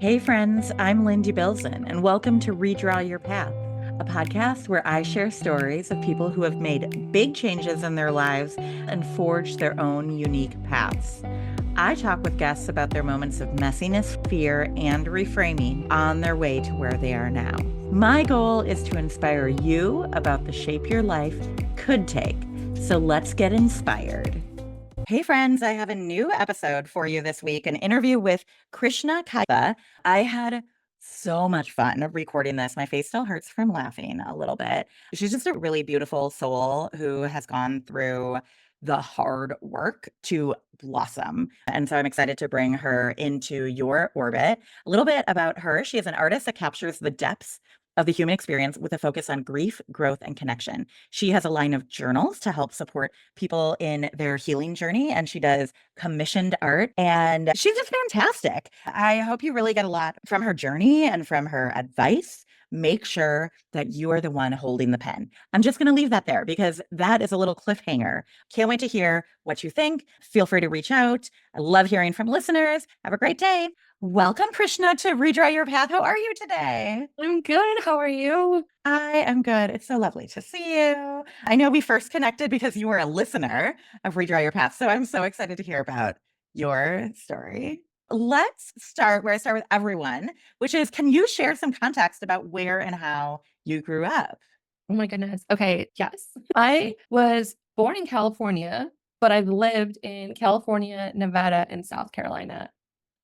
Hey friends, I'm Lynn Debilzen, and welcome to Redraw Your Path, a podcast where I share stories of people who have made big changes in their lives and forged their own unique paths. I talk with guests about their moments of messiness, fear, and reframing on their way to where they are now. My goal is to inspire you about the shape your life could take. So let's get inspired. Hey friends, I have a new episode for you this week, an interview with Krishna Kayastha. I had so much fun recording this. My face still hurts from laughing a little bit. She's just a really beautiful soul who has gone through the hard work to blossom. And so I'm excited to bring her into your orbit. A little bit about her. She is an artist that captures the depths of the human experience with a focus on grief, growth, and connection. She has a line of journals to help support people in their healing journey, and she does commissioned art, and she's just fantastic. I hope you really get a lot from her journey and from her advice. Make sure that you are the one holding the pen. I'm just going to leave that there because that is a little cliffhanger. Can't wait to hear what you think. Feel free to reach out. I love hearing from listeners. Have a great day. Welcome, Krishna, to Redraw Your Path. How are you today? I'm good. How are you? I am good. It's so lovely to see you. I know we first connected because you were a listener of Redraw Your Path. So I'm so excited to hear about your story. Let's start where I start with everyone, which is, can you share some context about where and how you grew up? Oh my goodness. Okay. Yes. I was born in California, but I've lived in California, Nevada, and South Carolina.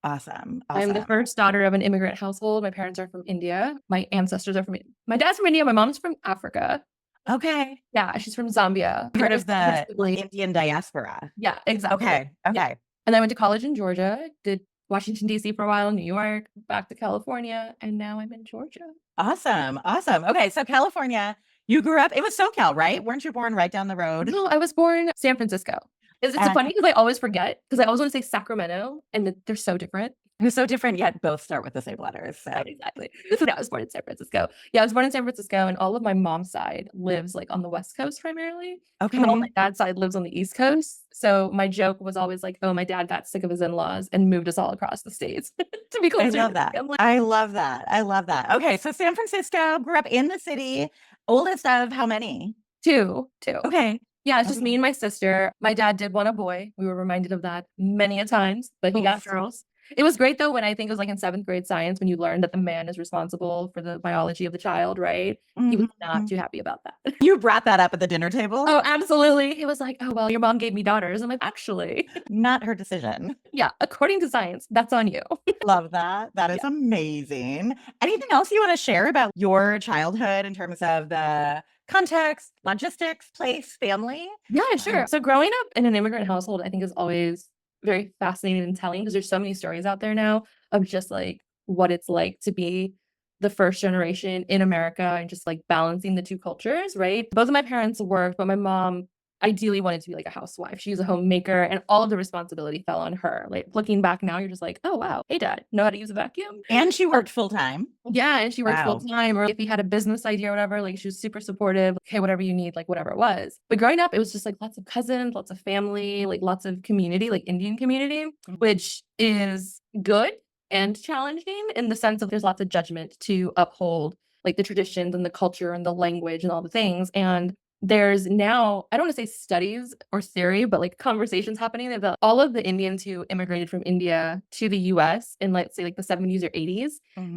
Awesome. I'm the first daughter of an immigrant household. My parents are from India. My ancestors are my dad's from India. My mom's from Africa. Okay. Yeah. She's from Zambia. Part of the Indian diaspora. Yeah, exactly. Okay. Okay. Yeah. And I went to college in Georgia, did Washington, D.C. for a while, New York, back to California, and now I'm in Georgia. Awesome. Awesome. Okay. So California, you grew up, it was SoCal, right? Weren't you born right down the road? No, I was born San Francisco. It's funny because I always forget because I always want to say Sacramento and they're so different. They're so different, yet both start with the same letters. So. Exactly. So I was born in San Francisco. Yeah, I was born in San Francisco, and all of my mom's side lives like on the West Coast primarily. Okay. And all my dad's side lives on the East Coast. So my joke was always like, "Oh, my dad got sick of his in-laws and moved us all across the states to be closer." I love that. I love that. I love that. Okay, so San Francisco, grew up in the city. Oldest of how many? Two. Okay. Yeah, it's just me and my sister. My dad did want a boy. We were reminded of that many a times, but he got girls. It was great though when I think it was like in 7th grade science when you learned that the man is responsible for the biology of the child, right? He was not too happy about that. You brought that up at the dinner table? Oh, absolutely. He was like, "Oh, well, your mom gave me daughters." I'm like, "Actually, Not her decision. yeah, according to science, that's on you." Love that. That is amazing. Anything else you want to share about your childhood in terms of the context, logistics, place, family? Yeah, sure. So growing up in an immigrant household, I think is always very fascinating and telling because there's so many stories out there now of just like what it's like to be the first generation in America and just like balancing the two cultures, right? Both of my parents worked, but my mom ideally wanted to be like a housewife. She's a homemaker and all of the responsibility fell on her. Like looking back now, you're just like, "Oh, wow. Hey, dad, know how to use a vacuum?" And she worked full time. Yeah, and she worked Wow. full time, or if he had a business idea or whatever, like she was super supportive. Okay, whatever you need, like whatever it was. But growing up, it was just like lots of cousins, lots of family, like lots of community, like Indian community, which is good and challenging in the sense of there's lots of judgment to uphold, like the traditions and the culture and the language and all the things. And there's now, I don't want to say studies or theory, but like conversations happening that all of the Indians who immigrated from India to the US in, let's say, like the 70s or 80s,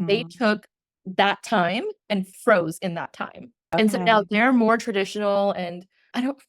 they took that time and froze in that time. Okay. And so now they're more traditional and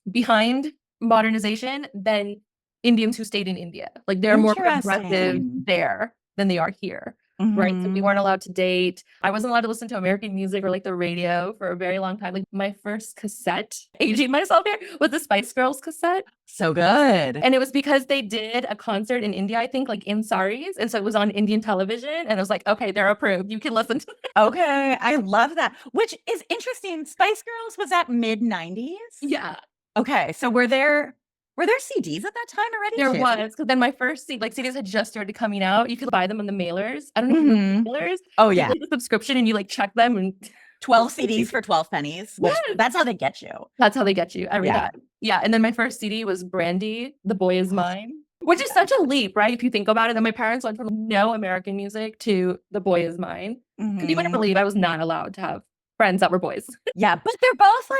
behind modernization than Indians who stayed in India. Like they're more progressive there than they are here. Right. So we weren't allowed to date. I wasn't allowed to listen to American music or like the radio for a very long time. Like my first cassette, aging myself here, was the Spice Girls cassette. So good. And it was because they did a concert in India, I think, like in saris. And so it was on Indian television. And it was like, okay, they're approved. You can listen to it. Okay. I love that. Which is interesting. Spice Girls was that mid 90s? Yeah. Okay. So were there CDs at that time already? There was, because then my first CDs had just started coming out. You could buy them on the mailers. I don't know if you know mailers. Oh yeah, the subscription, and you like check them and 12 CDs for 12 pennies. That's how they get you. That's how they get you every time. Yeah, and then my first CD was Brandy, "The Boy Is Mine." Which is such a leap, right? If you think about it, then my parents went from no American music to The Boy Is Mine. Because you wouldn't believe I was not allowed to have friends that were boys. Yeah, but they're both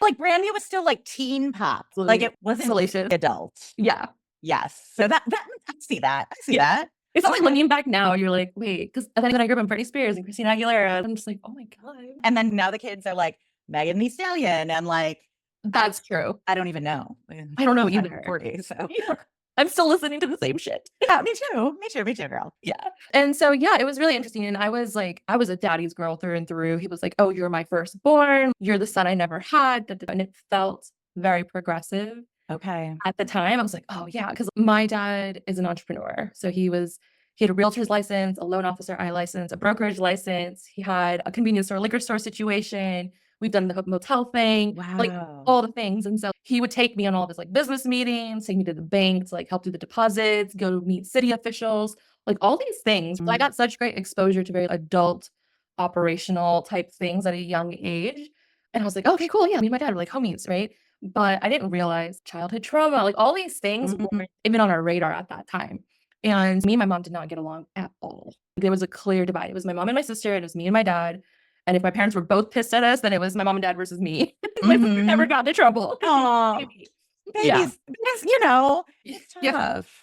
like Brandy was still like teen pop. Like it wasn't Salacious. adult. Yeah. Yes. So that I see that. I see that. It's not like looking back now, you're like, wait, because then I grew up on Britney Spears and Christina Aguilera. I'm just like, oh my God. And then now the kids are like Megan Thee Stallion and like that's true. I don't even know. I don't know either. 40, so I'm still listening to the same shit. Yeah, me too, girl. Yeah. And so, yeah, it was really interesting. And I was a daddy's girl through and through. He was like, oh, you're my firstborn. You're the son I never had. And it felt very progressive. Okay. At the time, I was like, oh, yeah, because my dad is an entrepreneur. So he had a realtor's license, a loan officer I license, a brokerage license. He had a convenience store, liquor store situation. We've done the motel thing, like all the things. And so he would take me on all of his like business meetings, take me to the bank to like help do the deposits, go meet city officials, like all these things. So I got such great exposure to very adult operational type things at a young age. And I was like, okay, cool. Yeah, me and my dad were like homies, right? But I didn't realize childhood trauma, like all these things weren't even on our radar at that time. And me and my mom did not get along at all. There was a clear divide. It was my mom and my sister, and it was me and my dad. And if my parents were both pissed at us, then it was my mom and dad versus me. My sister never got into trouble. Oh, babies, yeah. Because, it's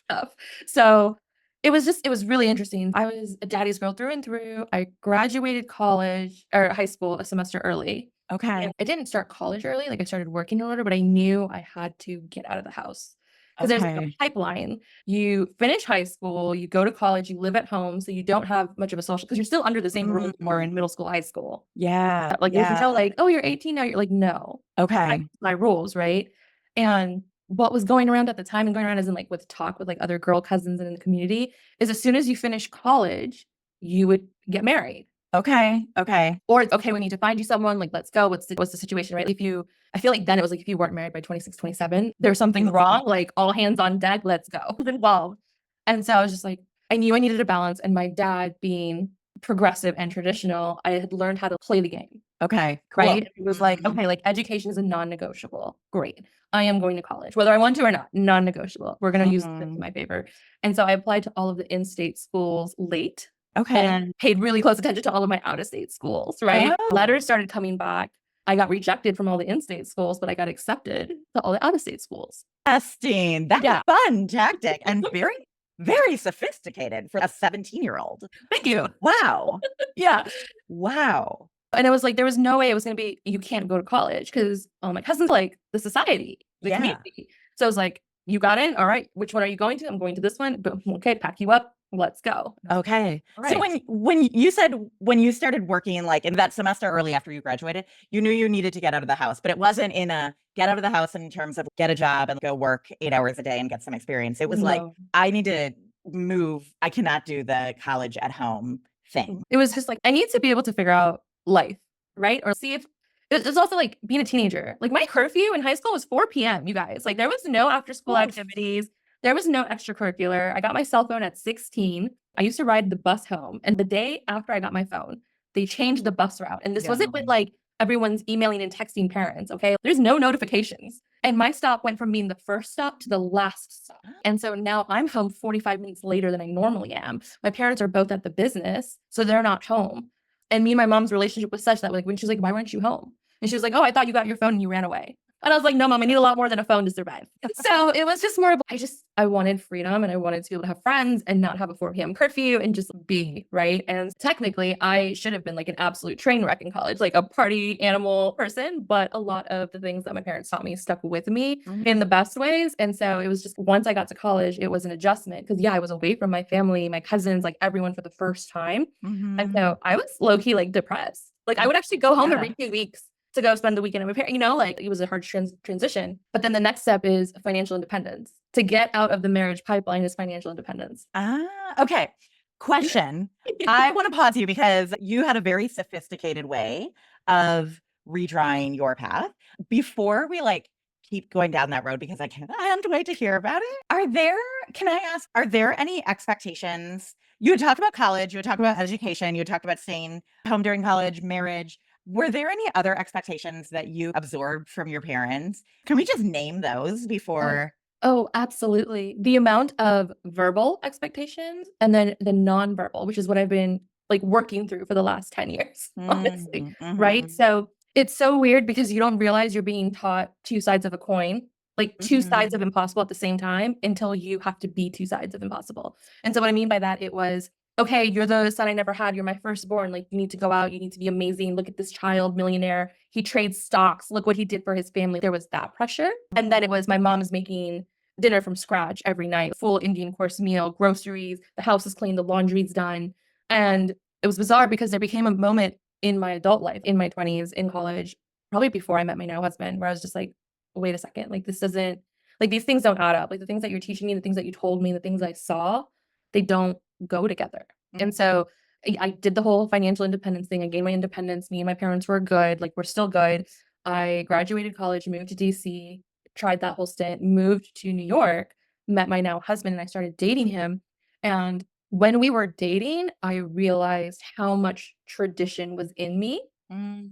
tough. So it was really interesting. I was a daddy's girl through and through. I graduated college or high school a semester early. Okay. And I didn't start college early. Like I started working in order, but I knew I had to get out of the house. Because there's like a pipeline. You finish high school, you go to college, you live at home, so you don't have much of a social, because you're still under the same rules you were in middle school, high school. Yeah. Like you can tell, like, oh, you're 18 now. You're like, no. Okay. My rules, right? And what was going around at the time, and going around as in like with talk with like other girl cousins and in the community, is as soon as you finish college, you would get married. Okay. Or it's okay, we need to find you someone, like, let's go. What's the situation, right? I feel like then it was like, if you weren't married by 26, 27, there's something wrong, like all hands on deck, let's go. Involved. And so I was just like, I knew I needed a balance. And my dad being progressive and traditional, I had learned how to play the game. Okay. Cool. Right. It was like, okay, like education is a non-negotiable. Great. I am going to college, whether I want to or not, non-negotiable. We're going to use this in my favor. And so I applied to all of the in-state schools late. Okay. And paid really close attention to all of my out-of-state schools, right? Oh. Letters started coming back. I got rejected from all the in-state schools, but I got accepted to all the out-of-state schools. Interesting. That's a fun tactic and very, very sophisticated for a 17-year-old. Thank you. Wow. Yeah. Wow. And it was like, there was no way it was going to be, you can't go to college, because all my cousins, like the society, the community. So I was like, you got in? All right. Which one are you going to? I'm going to this one. But okay, pack you up. Let's go. Okay. Right. So when you said when you started working like in that semester early after you graduated, you knew you needed to get out of the house, but it wasn't in a get out of the house in terms of get a job and go work 8 hours a day and get some experience. It was like, I need to move. I cannot do the college at home thing. It was just like, I need to be able to figure out life, right? Or see if it's also like being a teenager. Like my curfew in high school was 4 p.m. You guys, like there was no after school activities. There was no extracurricular. I got my cell phone at 16. I used to ride the bus home. And the day after I got my phone, they changed the bus route. And this wasn't with like everyone's emailing and texting parents, okay? There's no notifications. And my stop went from being the first stop to the last stop. And so now I'm home 45 minutes later than I normally am. My parents are both at the business, so they're not home. And me and my mom's relationship was such that like when she's like, why weren't you home? And she was like, oh, I thought you got your phone and you ran away. And I was like, no, Mom, I need a lot more than a phone to survive. So it was just more of, I wanted freedom, and I wanted to be able to have friends and not have a 4 p.m. curfew and just be, right? And technically I should have been like an absolute train wreck in college, like a party animal person. But a lot of the things that my parents taught me stuck with me in the best ways. And so it was just, once I got to college, it was an adjustment, because I was away from my family, my cousins, like everyone for the first time. And so I was low-key like depressed. Like I would actually go home every 2 weeks to go spend the weekend with my parents, like it was a hard transition. But then the next step is financial independence. To get out of the marriage pipeline is financial independence. Okay. Question. I want to pause you because you had a very sophisticated way of redrawing your path. Before we like keep going down that road, because I can't wait to hear about it. Can I ask, are there any expectations? You had talked about college, you had talked about education, you had talked about staying home during college, marriage. Were there any other expectations that you absorbed from your parents? Can we just name those before Oh, absolutely. The amount of verbal expectations and then the nonverbal, which is what I've been like working through for the last 10 years, honestly. Right. Mm-hmm. So it's so weird because you don't realize you're being taught two sides of a coin, like two sides of Mm-hmm. impossible at the same time until you have to be two sides of impossible. And so what I mean by that, it was, okay, you're the son I never had. You're my firstborn. Like, you need to go out. You need to be amazing. Look at this child millionaire. He trades stocks. Look what he did for his family. There was that pressure. And then it was my mom is making dinner from scratch every night, full Indian course meal, groceries, the house is clean, the laundry's done. And it was bizarre because there became a moment in my adult life, in my 20s, in college, probably before I met my now husband, where I was just like, wait a second, like this doesn't, like these things don't add up. Like the things that you're teaching me, the things that you told me, the things I saw, they don't go together. And so I did the whole financial independence thing. I gained my independence. Me and my parents were good. Like, we're still good. I graduated college, moved to DC, tried that whole stint, moved to New York, met my now husband, and I started dating him. And when we were dating, I realized how much tradition was in me and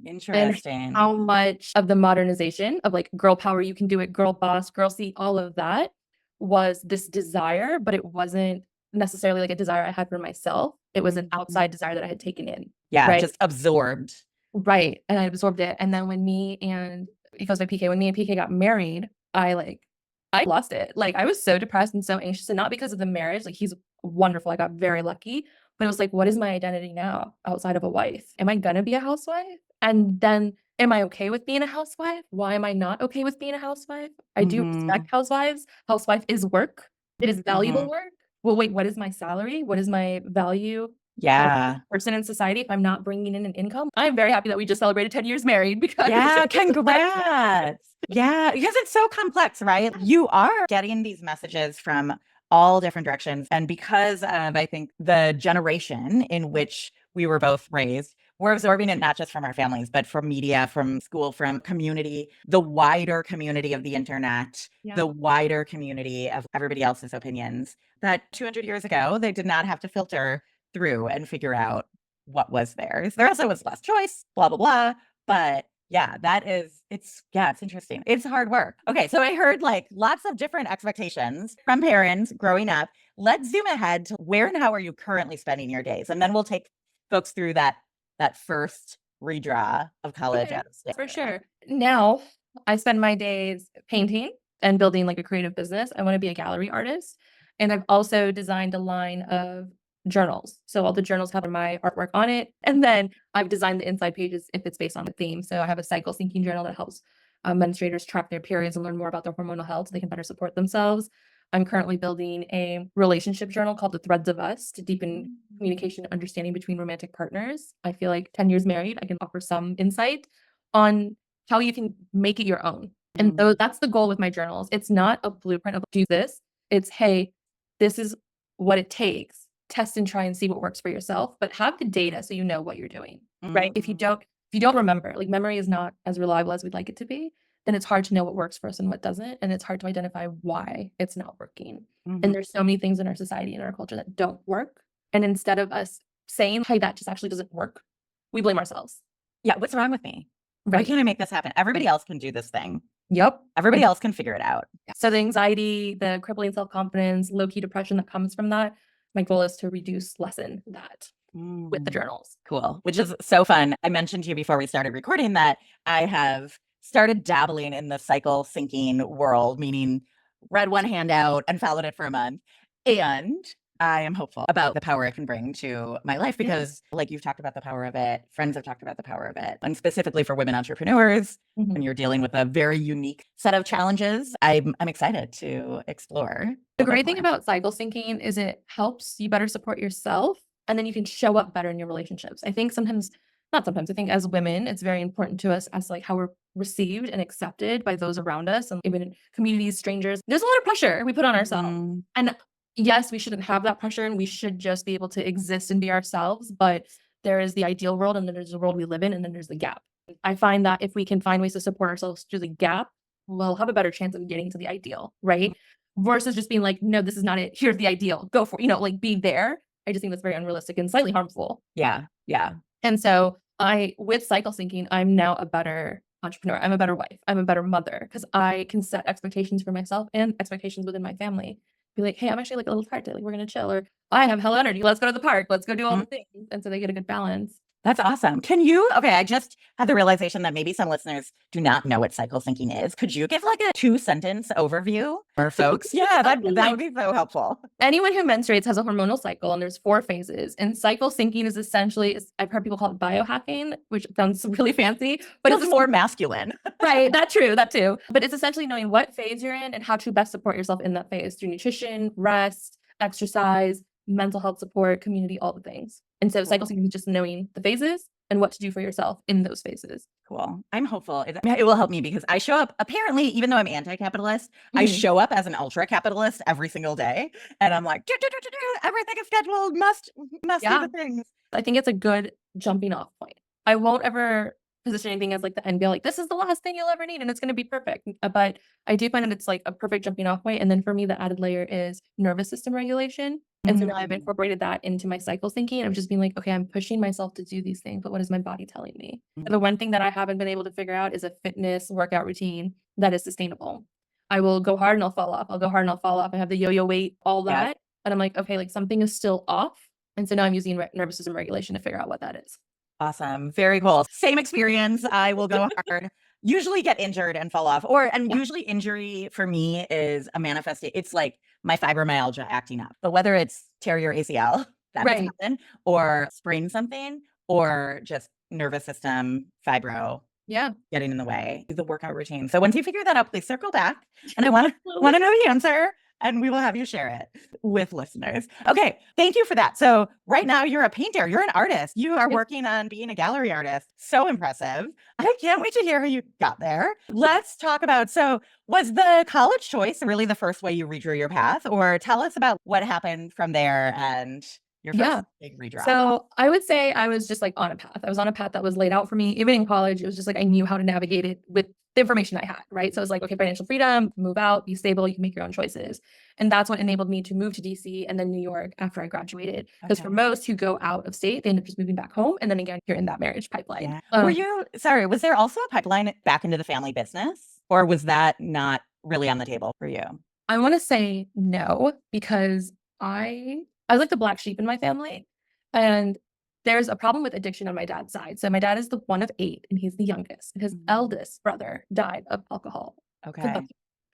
Interesting. how much of the modernization of like girl power, you can do it, girl boss, girl see, all of that was this desire, but it wasn't necessarily like a desire I had for myself. It was an outside desire that I had taken in. Yeah, Right. just absorbed. Right. And I absorbed it. And then when me and it goes by PK, when me and PK got married, I lost it. Like, I was so depressed and so anxious, and not because of the marriage. Like, he's wonderful. I got very lucky. But it was like, what is my identity now outside of a wife? Am I gonna be a housewife? And then am I okay with being a housewife? Why am I not okay with being a housewife? I do Mm-hmm. respect housewives. Housewife is work. It is Mm-hmm. valuable work. Well, wait, what is my salary? What is my value as Yeah. a person in society if I'm not bringing in an income? I'm very happy that we just celebrated 10 years married because Yeah, congrats. Yeah, because it's so complex, right? You are getting these messages from all different directions. And because of, I think, the generation in which we were both raised, we're absorbing it not just from our families, but from media, from school, from community, the wider community of the internet, yeah. the wider community of everybody else's opinions that 200 years ago, they did not have to filter through and figure out what was theirs. There also was less choice, blah, blah, blah. But yeah, it's interesting. It's hard work. Okay, so I heard like lots of different expectations from parents growing up. Let's zoom ahead to where and how are you currently spending your days? And then we'll take folks through that first redraw of college. Okay, for sure. Now I spend my days painting and building like a creative business. I want to be a gallery artist. And I've also designed a line of journals. So all the journals have my artwork on it. And then I've designed the inside pages if it's based on the theme. So I have a cycle syncing journal that helps menstruators track their periods and learn more about their hormonal health so they can better support themselves. I'm currently building a relationship journal called The Threads of Us to deepen communication and understanding between romantic partners. I feel like 10 years married, I can offer some insight on how you can make it your own. And so that's the goal with my journals. It's not a blueprint of do this. It's, hey, this is what it takes. Test and try and see what works for yourself, but have the data so you know what you're doing. Right. If you don't remember, like memory is not as reliable as we'd like it to be, then it's hard to know what works for us and what doesn't. And it's hard to identify why it's not working. And there's so many things in our society and our culture that don't work. And instead of us saying, hey, that just actually doesn't work, we blame ourselves. Yeah, what's wrong with me? Why can't I make this happen? Everybody else can do this thing. Yep. Everybody else can figure it out. So the anxiety, the crippling self-confidence, low-key depression that comes from that, my goal is to lessen that with the journals. Cool, which is so fun. I mentioned to you before we started recording that I have started dabbling in the cycle syncing world, meaning read one handout and followed it for a month. And I am hopeful about the power it can bring to my life because, like, you've talked about the power of it, friends have talked about the power of it, and specifically for women entrepreneurs, when you're dealing with a very unique set of challenges, I'm excited to explore. The great thing about cycle syncing is it helps you better support yourself, and then you can show up better in your relationships. I think not sometimes, I think as women, it's very important to us as like how we're received and accepted by those around us and even in communities, strangers. There's a lot of pressure we put on ourselves. And yes, we shouldn't have that pressure and we should just be able to exist and be ourselves. But there is the ideal world and then there's the world we live in and then there's the gap. I find that if we can find ways to support ourselves through the gap, we'll have a better chance of getting to the ideal, right? Versus just being like, no, this is not it. Here's the ideal. Go for it. Like be there. I just think that's very unrealistic and slightly harmful. Yeah. And so with cycle syncing, I'm now a better entrepreneur. I'm a better wife. I'm a better mother because I can set expectations for myself and expectations within my family. Be like, hey, I'm actually like a little tired today. Like, we're going to chill. Or I have hella energy. Let's go to the park. Let's go do all the things. And so they get a good balance. That's awesome. Okay, I just had the realization that maybe some listeners do not know what cycle syncing is. Could you give like a 2-sentence overview for folks? Yeah, that would be so helpful. Anyone who menstruates has a hormonal cycle, and there's 4 phases. And cycle syncing is essentially, I've heard people call it biohacking, which sounds really fancy, but it's more masculine. Right, that too. But it's essentially knowing what phase you're in and how to best support yourself in that phase through nutrition, rest, exercise, mental health support, community, all the things. And so cycle syncing is just knowing the phases and what to do for yourself in those phases. Cool. I'm hopeful. It will help me because I show up, apparently, even though I'm anti-capitalist, I show up as an ultra-capitalist every single day. And I'm like, everything is scheduled, must do the things. I think it's a good jumping off point. I won't ever position anything as like the end goal, like this is the last thing you'll ever need and it's going to be perfect. But I do find that it's like a perfect jumping off point. And then for me, the added layer is nervous system regulation. And so now I've incorporated that into my cycle thinking. I'm just being like, okay, I'm pushing myself to do these things, but what is my body telling me? The one thing that I haven't been able to figure out is a fitness workout routine that is sustainable. I will go hard and I'll fall off. I'll go hard and I'll fall off. I have the yo-yo weight, all that. And I'm like, okay, like something is still off. And so now I'm using nervous system regulation to figure out what that is. Awesome. Very cool. Same experience. I will go hard, usually get injured and fall off. Usually injury for me is a manifestation. It's like my fibromyalgia acting up. But whether it's tear your ACL, that has happened, or sprain something, or just nervous system, fibro, getting in the way, the workout routine. So once you figure that out, please circle back. And I want to know the answer. And we will have you share it with listeners. Okay, thank you for that. So right now you're a painter, you're an artist. You are working on being a gallery artist. So impressive. I can't wait to hear how you got there. Let's talk about, so was the college choice really the first way you redrew your path? Or tell us about what happened from there and your first big redraw. So I would say I was just like on a path. I was on a path that was laid out for me. Even in college, it was just like I knew how to navigate it with the information I had, right? So it was like, okay, financial freedom, move out, be stable, you can make your own choices. And that's what enabled me to move to DC and then New York after I graduated. Because for most who go out of state, they end up just moving back home. And then again, you're in that marriage pipeline. Was there also a pipeline back into the family business? Or was that not really on the table for you? I want to say no, because I was like the black sheep in my family. And there's a problem with addiction on my dad's side. So my dad is the one of 8 and he's the youngest. And his eldest brother died of alcohol. Okay.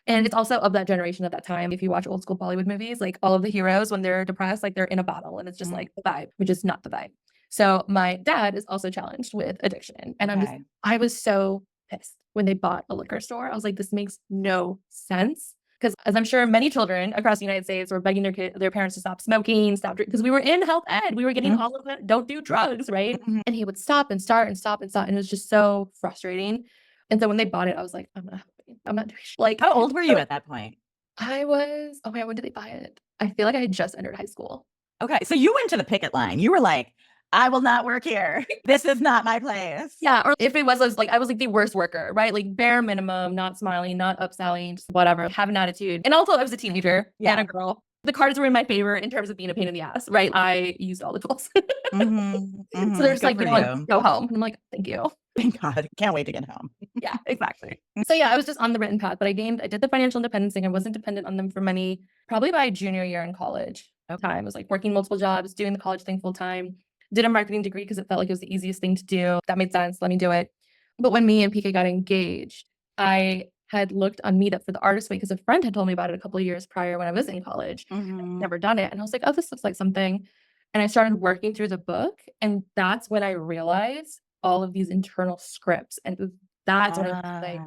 And it's also of that generation of that time. If you watch old school Bollywood movies, like all of the heroes, when they're depressed, like they're in a bottle and it's just like the vibe, which is not the vibe. So my dad is also challenged with addiction. And I was so pissed when they bought a liquor store. I was like, this makes no sense. Because as I'm sure many children across the United States were begging their parents to stop smoking, stop drinking, because we were in health ed. We were getting all of it. Don't do drugs, right? And he would stop and start and stop and stop. And it was just so frustrating. And so when they bought it, I was like, I'm not doing shit. Like, how old were you at that point? I was, when did they buy it? I feel like I had just entered high school. Okay. So you went to the picket line. You were like, I will not work here. This is not my place. Yeah. Or if it was, I was like the worst worker, right? Like bare minimum, not smiling, not upselling, just whatever, have an attitude. And also I was a teenager and a girl. The cards were in my favor in terms of being a pain in the ass, right? I used all the tools. So there's like, go home. And I'm like, thank you. Thank God. Can't wait to get home. Yeah, exactly. So yeah, I was just on the written path, but I did the financial independence thing. I wasn't dependent on them for money, probably by junior year in college. Time. I was like working multiple jobs, doing the college thing full time. Did a marketing degree because it felt like it was the easiest thing to do. That made sense. Let me do it. But when me and PK got engaged, I had looked on Meetup for the artist way because a friend had told me about it a couple of years prior when I was in college. Never done it. And I was like, oh, this looks like something. And I started working through the book. And that's when I realized all of these internal scripts. And that's when I was like,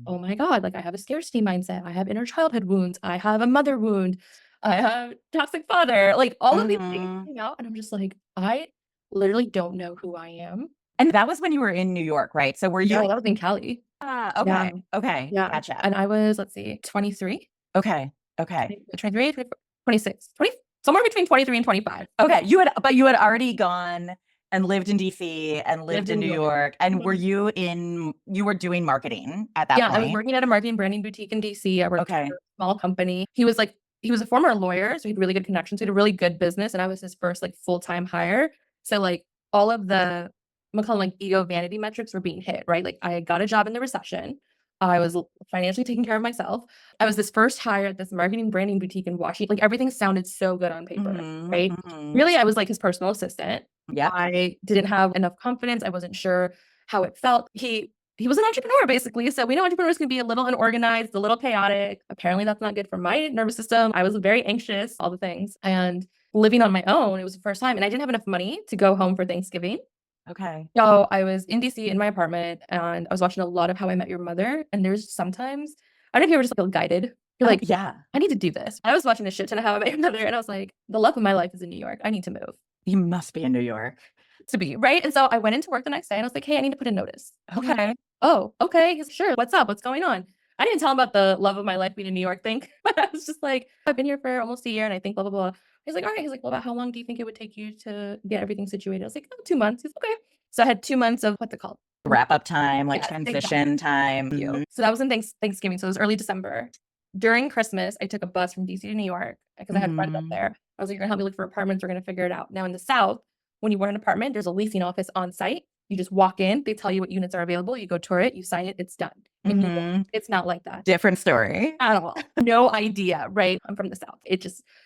oh my God, like I have a scarcity mindset. I have inner childhood wounds. I have a mother wound. I have toxic father. Like all of these things came out. And I'm just like, I literally don't know who I am. And that was when you were in New York, right? So were you? Yeah, that was in Cali. Okay. Yeah. Okay. Yeah. Gotcha. And I was, 23. Okay. 23, 26, 20, somewhere between 23 and 25. Okay. You had already gone and lived in DC and lived in New York. And were you were doing marketing at that point? Yeah, I was working at a marketing branding boutique in DC. I worked for a small company. He was a former lawyer, so he had really good connections. He had a really good business, and I was his first like full-time hire. So like all of the I'm gonna call them like ego vanity metrics were being hit, right? Like I got a job in the recession. I was financially taking care of myself. I was this first hire at this marketing branding boutique in Washington. Like everything sounded so good on paper, right? Really, I was like his personal assistant. Yep. I didn't have enough confidence. I wasn't sure how it felt. He was an entrepreneur basically. So we know entrepreneurs can be a little unorganized, a little chaotic. Apparently that's not good for my nervous system. I was very anxious, all the things. And living on my own, it was the first time. And I didn't have enough money to go home for Thanksgiving. Okay. So I was in DC in my apartment and I was watching a lot of How I Met Your Mother. And there's sometimes, I don't know if you ever just feel guided. You're like, yeah, I need to do this. I was watching a shit ton of How I Met Your Mother and I was like, the love of my life is in New York. I need to move you must be in New York. to be, right? And so I went into work the next day and I was like, hey, I need to put a notice. Okay. Oh, okay. He's sure. What's up? What's going on? I didn't tell him about the love of my life being a New York thing, but I was just like, I've been here for almost a year and I think blah, blah, blah. He's like, all right. He's like, well, about how long do you think it would take you to get everything situated? I was like, oh, 2 months. He's okay. So I had 2 months of what's it called? Wrap up time, like Yes, transition time. Thank you. So that was in Thanksgiving. So it was early December. During Christmas, I took a bus from DC to New York because I had friends up there. I was like, you're gonna help me look for apartments. We're gonna figure it out. Now in the South, when you want an apartment, there's a leasing office on site. You just walk in, they tell you what units are available, you go tour it, you sign it, it's done. In New York, it's not like that. Different story. At all. No idea, right? I'm from the South.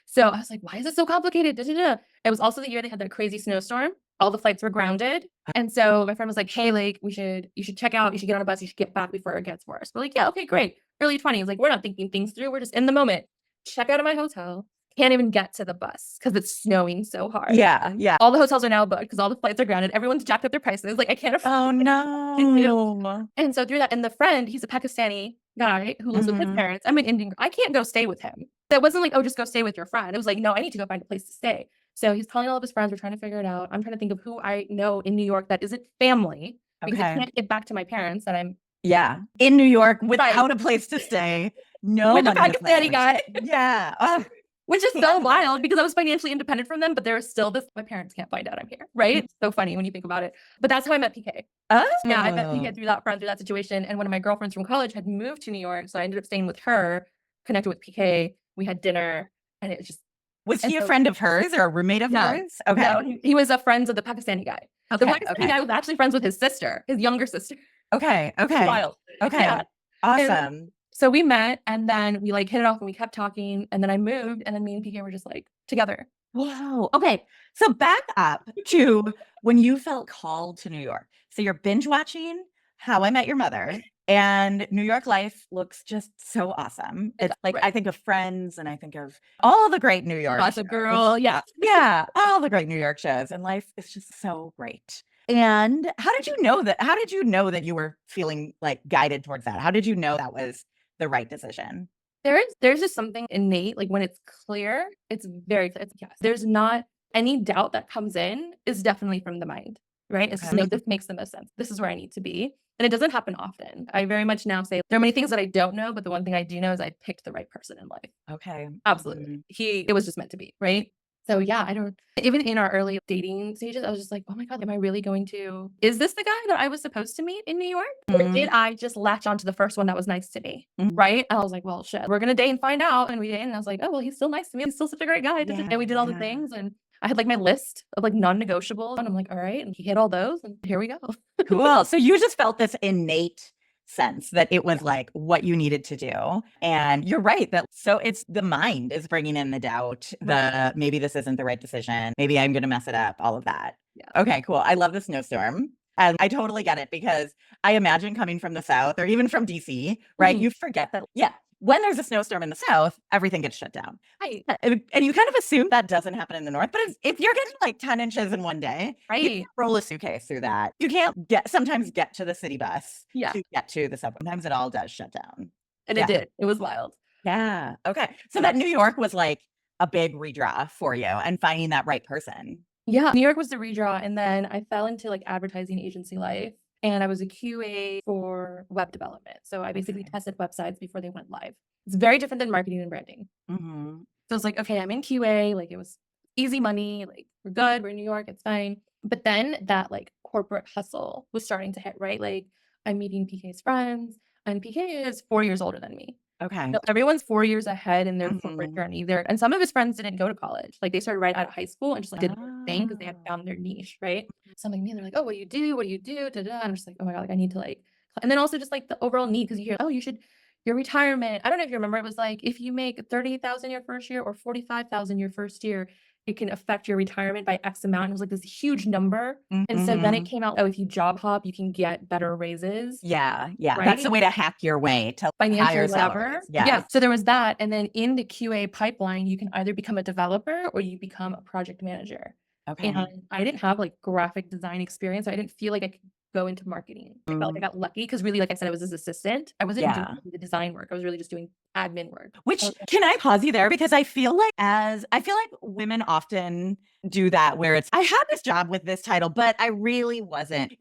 So I was like, why is it so complicated? Da, da, da. It was also the year they had that crazy snowstorm. All the flights were grounded. And so my friend was like, hey, like you should check out, you should get on a bus, you should get back before it gets worse. We're like, yeah, okay, great. Early 20s. Like, we're not thinking things through. We're just in the moment. Check out of my hotel. Can't even get to the bus because it's snowing so hard. Yeah, yeah. All the hotels are now booked because all the flights are grounded. Everyone's jacked up their prices. Like, I can't afford Oh no. And so through that, and the friend, he's a Pakistani guy who lives with his parents. I'm an Indian girl. I can't go stay with him. So it wasn't like, oh, just go stay with your friend. It was like, no, I need to go find a place to stay. So he's calling all of his friends. We're trying to figure it out. I'm trying to think of who I know in New York that isn't family because I can't get back to my parents that I'm in New York without a place to stay. No, with a Pakistani guy. Yeah. Which is so wild because I was financially independent from them, but there was still this, my parents can't find out I'm here, right? It's so funny when you think about it. But that's how I met PK. Oh. Yeah, I met PK through that friend, through that situation. And one of my girlfriends from college had moved to New York. So I ended up staying with her, connected with PK. We had dinner and it was just. Was he a friend of hers or a roommate of hers? Okay. No, he was a friend of the Pakistani guy. Okay, the Pakistani guy was actually friends with his sister, his younger sister. Okay. Wild. Okay. Yeah. Awesome. So we met and then we like hit it off and we kept talking. And then I moved and then me and PK were just like together. Wow. Okay. So back up to when you felt called to New York. So you're binge watching How I Met Your Mother and New York life looks just so awesome. It's like, I think of Friends and I think of all the great New York Gossip Girl. Yeah. Yeah. All the great New York shows and life is just so great. And how did you know that you were feeling like guided towards that? How did you know that was the right decision? There's just something innate, like when it's clear, it's very clear. It's yes. There's not any doubt that comes in is definitely from the mind, right? It's just, no, this makes the most sense. This is where I need to be. And it doesn't happen often. I very much now say there are many things that I don't know, but the one thing I do know is I picked the right person in life. Okay. Absolutely. It was just meant to be, right? So yeah, even in our early dating stages, I was just like, oh my God, is this the guy that I was supposed to meet in New York? Or did I just latch onto the first one that was nice to me? Right? I was like, well, shit, we're going to date and find out. And we dated and I was like, oh, well, he's still nice to me. He's still such a great guy. And we did all the things. And I had like my list of like non-negotiables. And I'm like, all right. And he hit all those and here we go. Cool. So you just felt this innate sense that it was like what you needed to do. And you're right that so it's the mind is bringing in the doubt, maybe this isn't the right decision. Maybe I'm going to mess it up, all of that. Yeah. Okay, cool. I love the snowstorm. And I totally get it because I imagine coming from the South or even from DC, right? You forget that, when there's a snowstorm in the South, everything gets shut down. Right. And you kind of assume that doesn't happen in the North. But if you're getting like 10 inches in one day, you can't roll a suitcase through that. You can't sometimes get to the city bus to get to the subway. Sometimes it all does shut down. And it did. It was wild. Yeah. Okay. So that New York was like a big redraw for you and finding that right person. Yeah. New York was the redraw. And then I fell into like advertising agency life. And I was a QA for web development. So I basically tested websites before they went live. It's very different than marketing and branding. So it's like, okay, I'm in QA. Like it was easy money. Like we're good. We're in New York. It's fine. But then that like corporate hustle was starting to hit, right? Like I'm meeting PK's friends and PK is 4 years older than me. Okay. So everyone's 4 years ahead in their corporate Mhm. journey. And some of his friends didn't go to college. Like, they started right out of high school and just, like, did their thing because they had Oh. found their niche, right? Some like me, they're like, "Oh, what do you do? What do you do? Da, da." And I'm just like, "Oh my God, like, I need to, like." And then also just, like, the overall need, because you hear, "Oh, you should your retirement." I don't know if you remember, it was like, if you make 30,000 your first year or 45,000 your first year, it can affect your retirement by X amount. It was, like, this huge number. And so then it Mhm. came out, "Oh, if you job hop, you can get better raises." Yeah, yeah. That's Right? the way to hack your way to Financially, higher whatever. salaries. Yeah, Yes. so there was that, and then in the QA pipeline, you can either become a developer or you become a project manager. Okay. And I didn't have, like, graphic design experience, so I didn't feel like I could go into marketing. I felt like I got lucky because really, like I said, I was his assistant. I wasn't doing Yeah. the design work, I was really just doing admin work. Which can I pause you there? Because I feel like women often do that where it's, I had this job with this title, but it really wasn't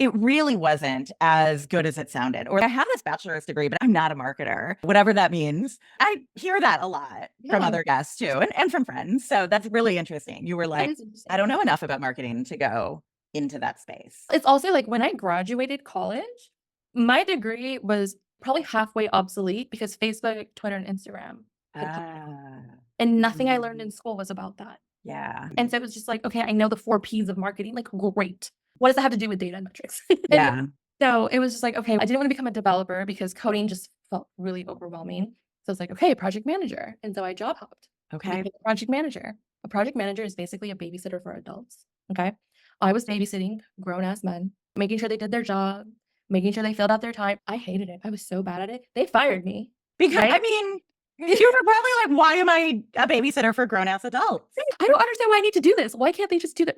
as good as it sounded. Or I have this bachelor's degree, but I'm not a marketer, whatever that means. I hear that a lot from Yeah, other guests too, and from friends. So that's really interesting. You were that like, is I interesting. don't know enough about marketing to go into that space. It's also, like, when I graduated college, my degree was probably halfway obsolete because Facebook, Twitter, and Instagram had come out, Ah. and nothing I learned Mhm. in school was about that. Yeah. And so it was just like, okay, I know the 4 Ps of marketing, like, great. What does that have to do with data and metrics? And Yeah. so it was just like, okay, I didn't want to become a developer because coding just felt really overwhelming. So it's like, okay, project manager. And so I job hopped and Okay. became a project manager. A project manager is basically a babysitter for adults. Okay. I was babysitting grown ass men, making sure they did their job, making sure they filled out their time. I hated it. I was so bad at it. They fired me. Because Right. I mean, you were probably like, why am I a babysitter for grown-ass adults? I don't understand why I need to do this. Why can't they just do that?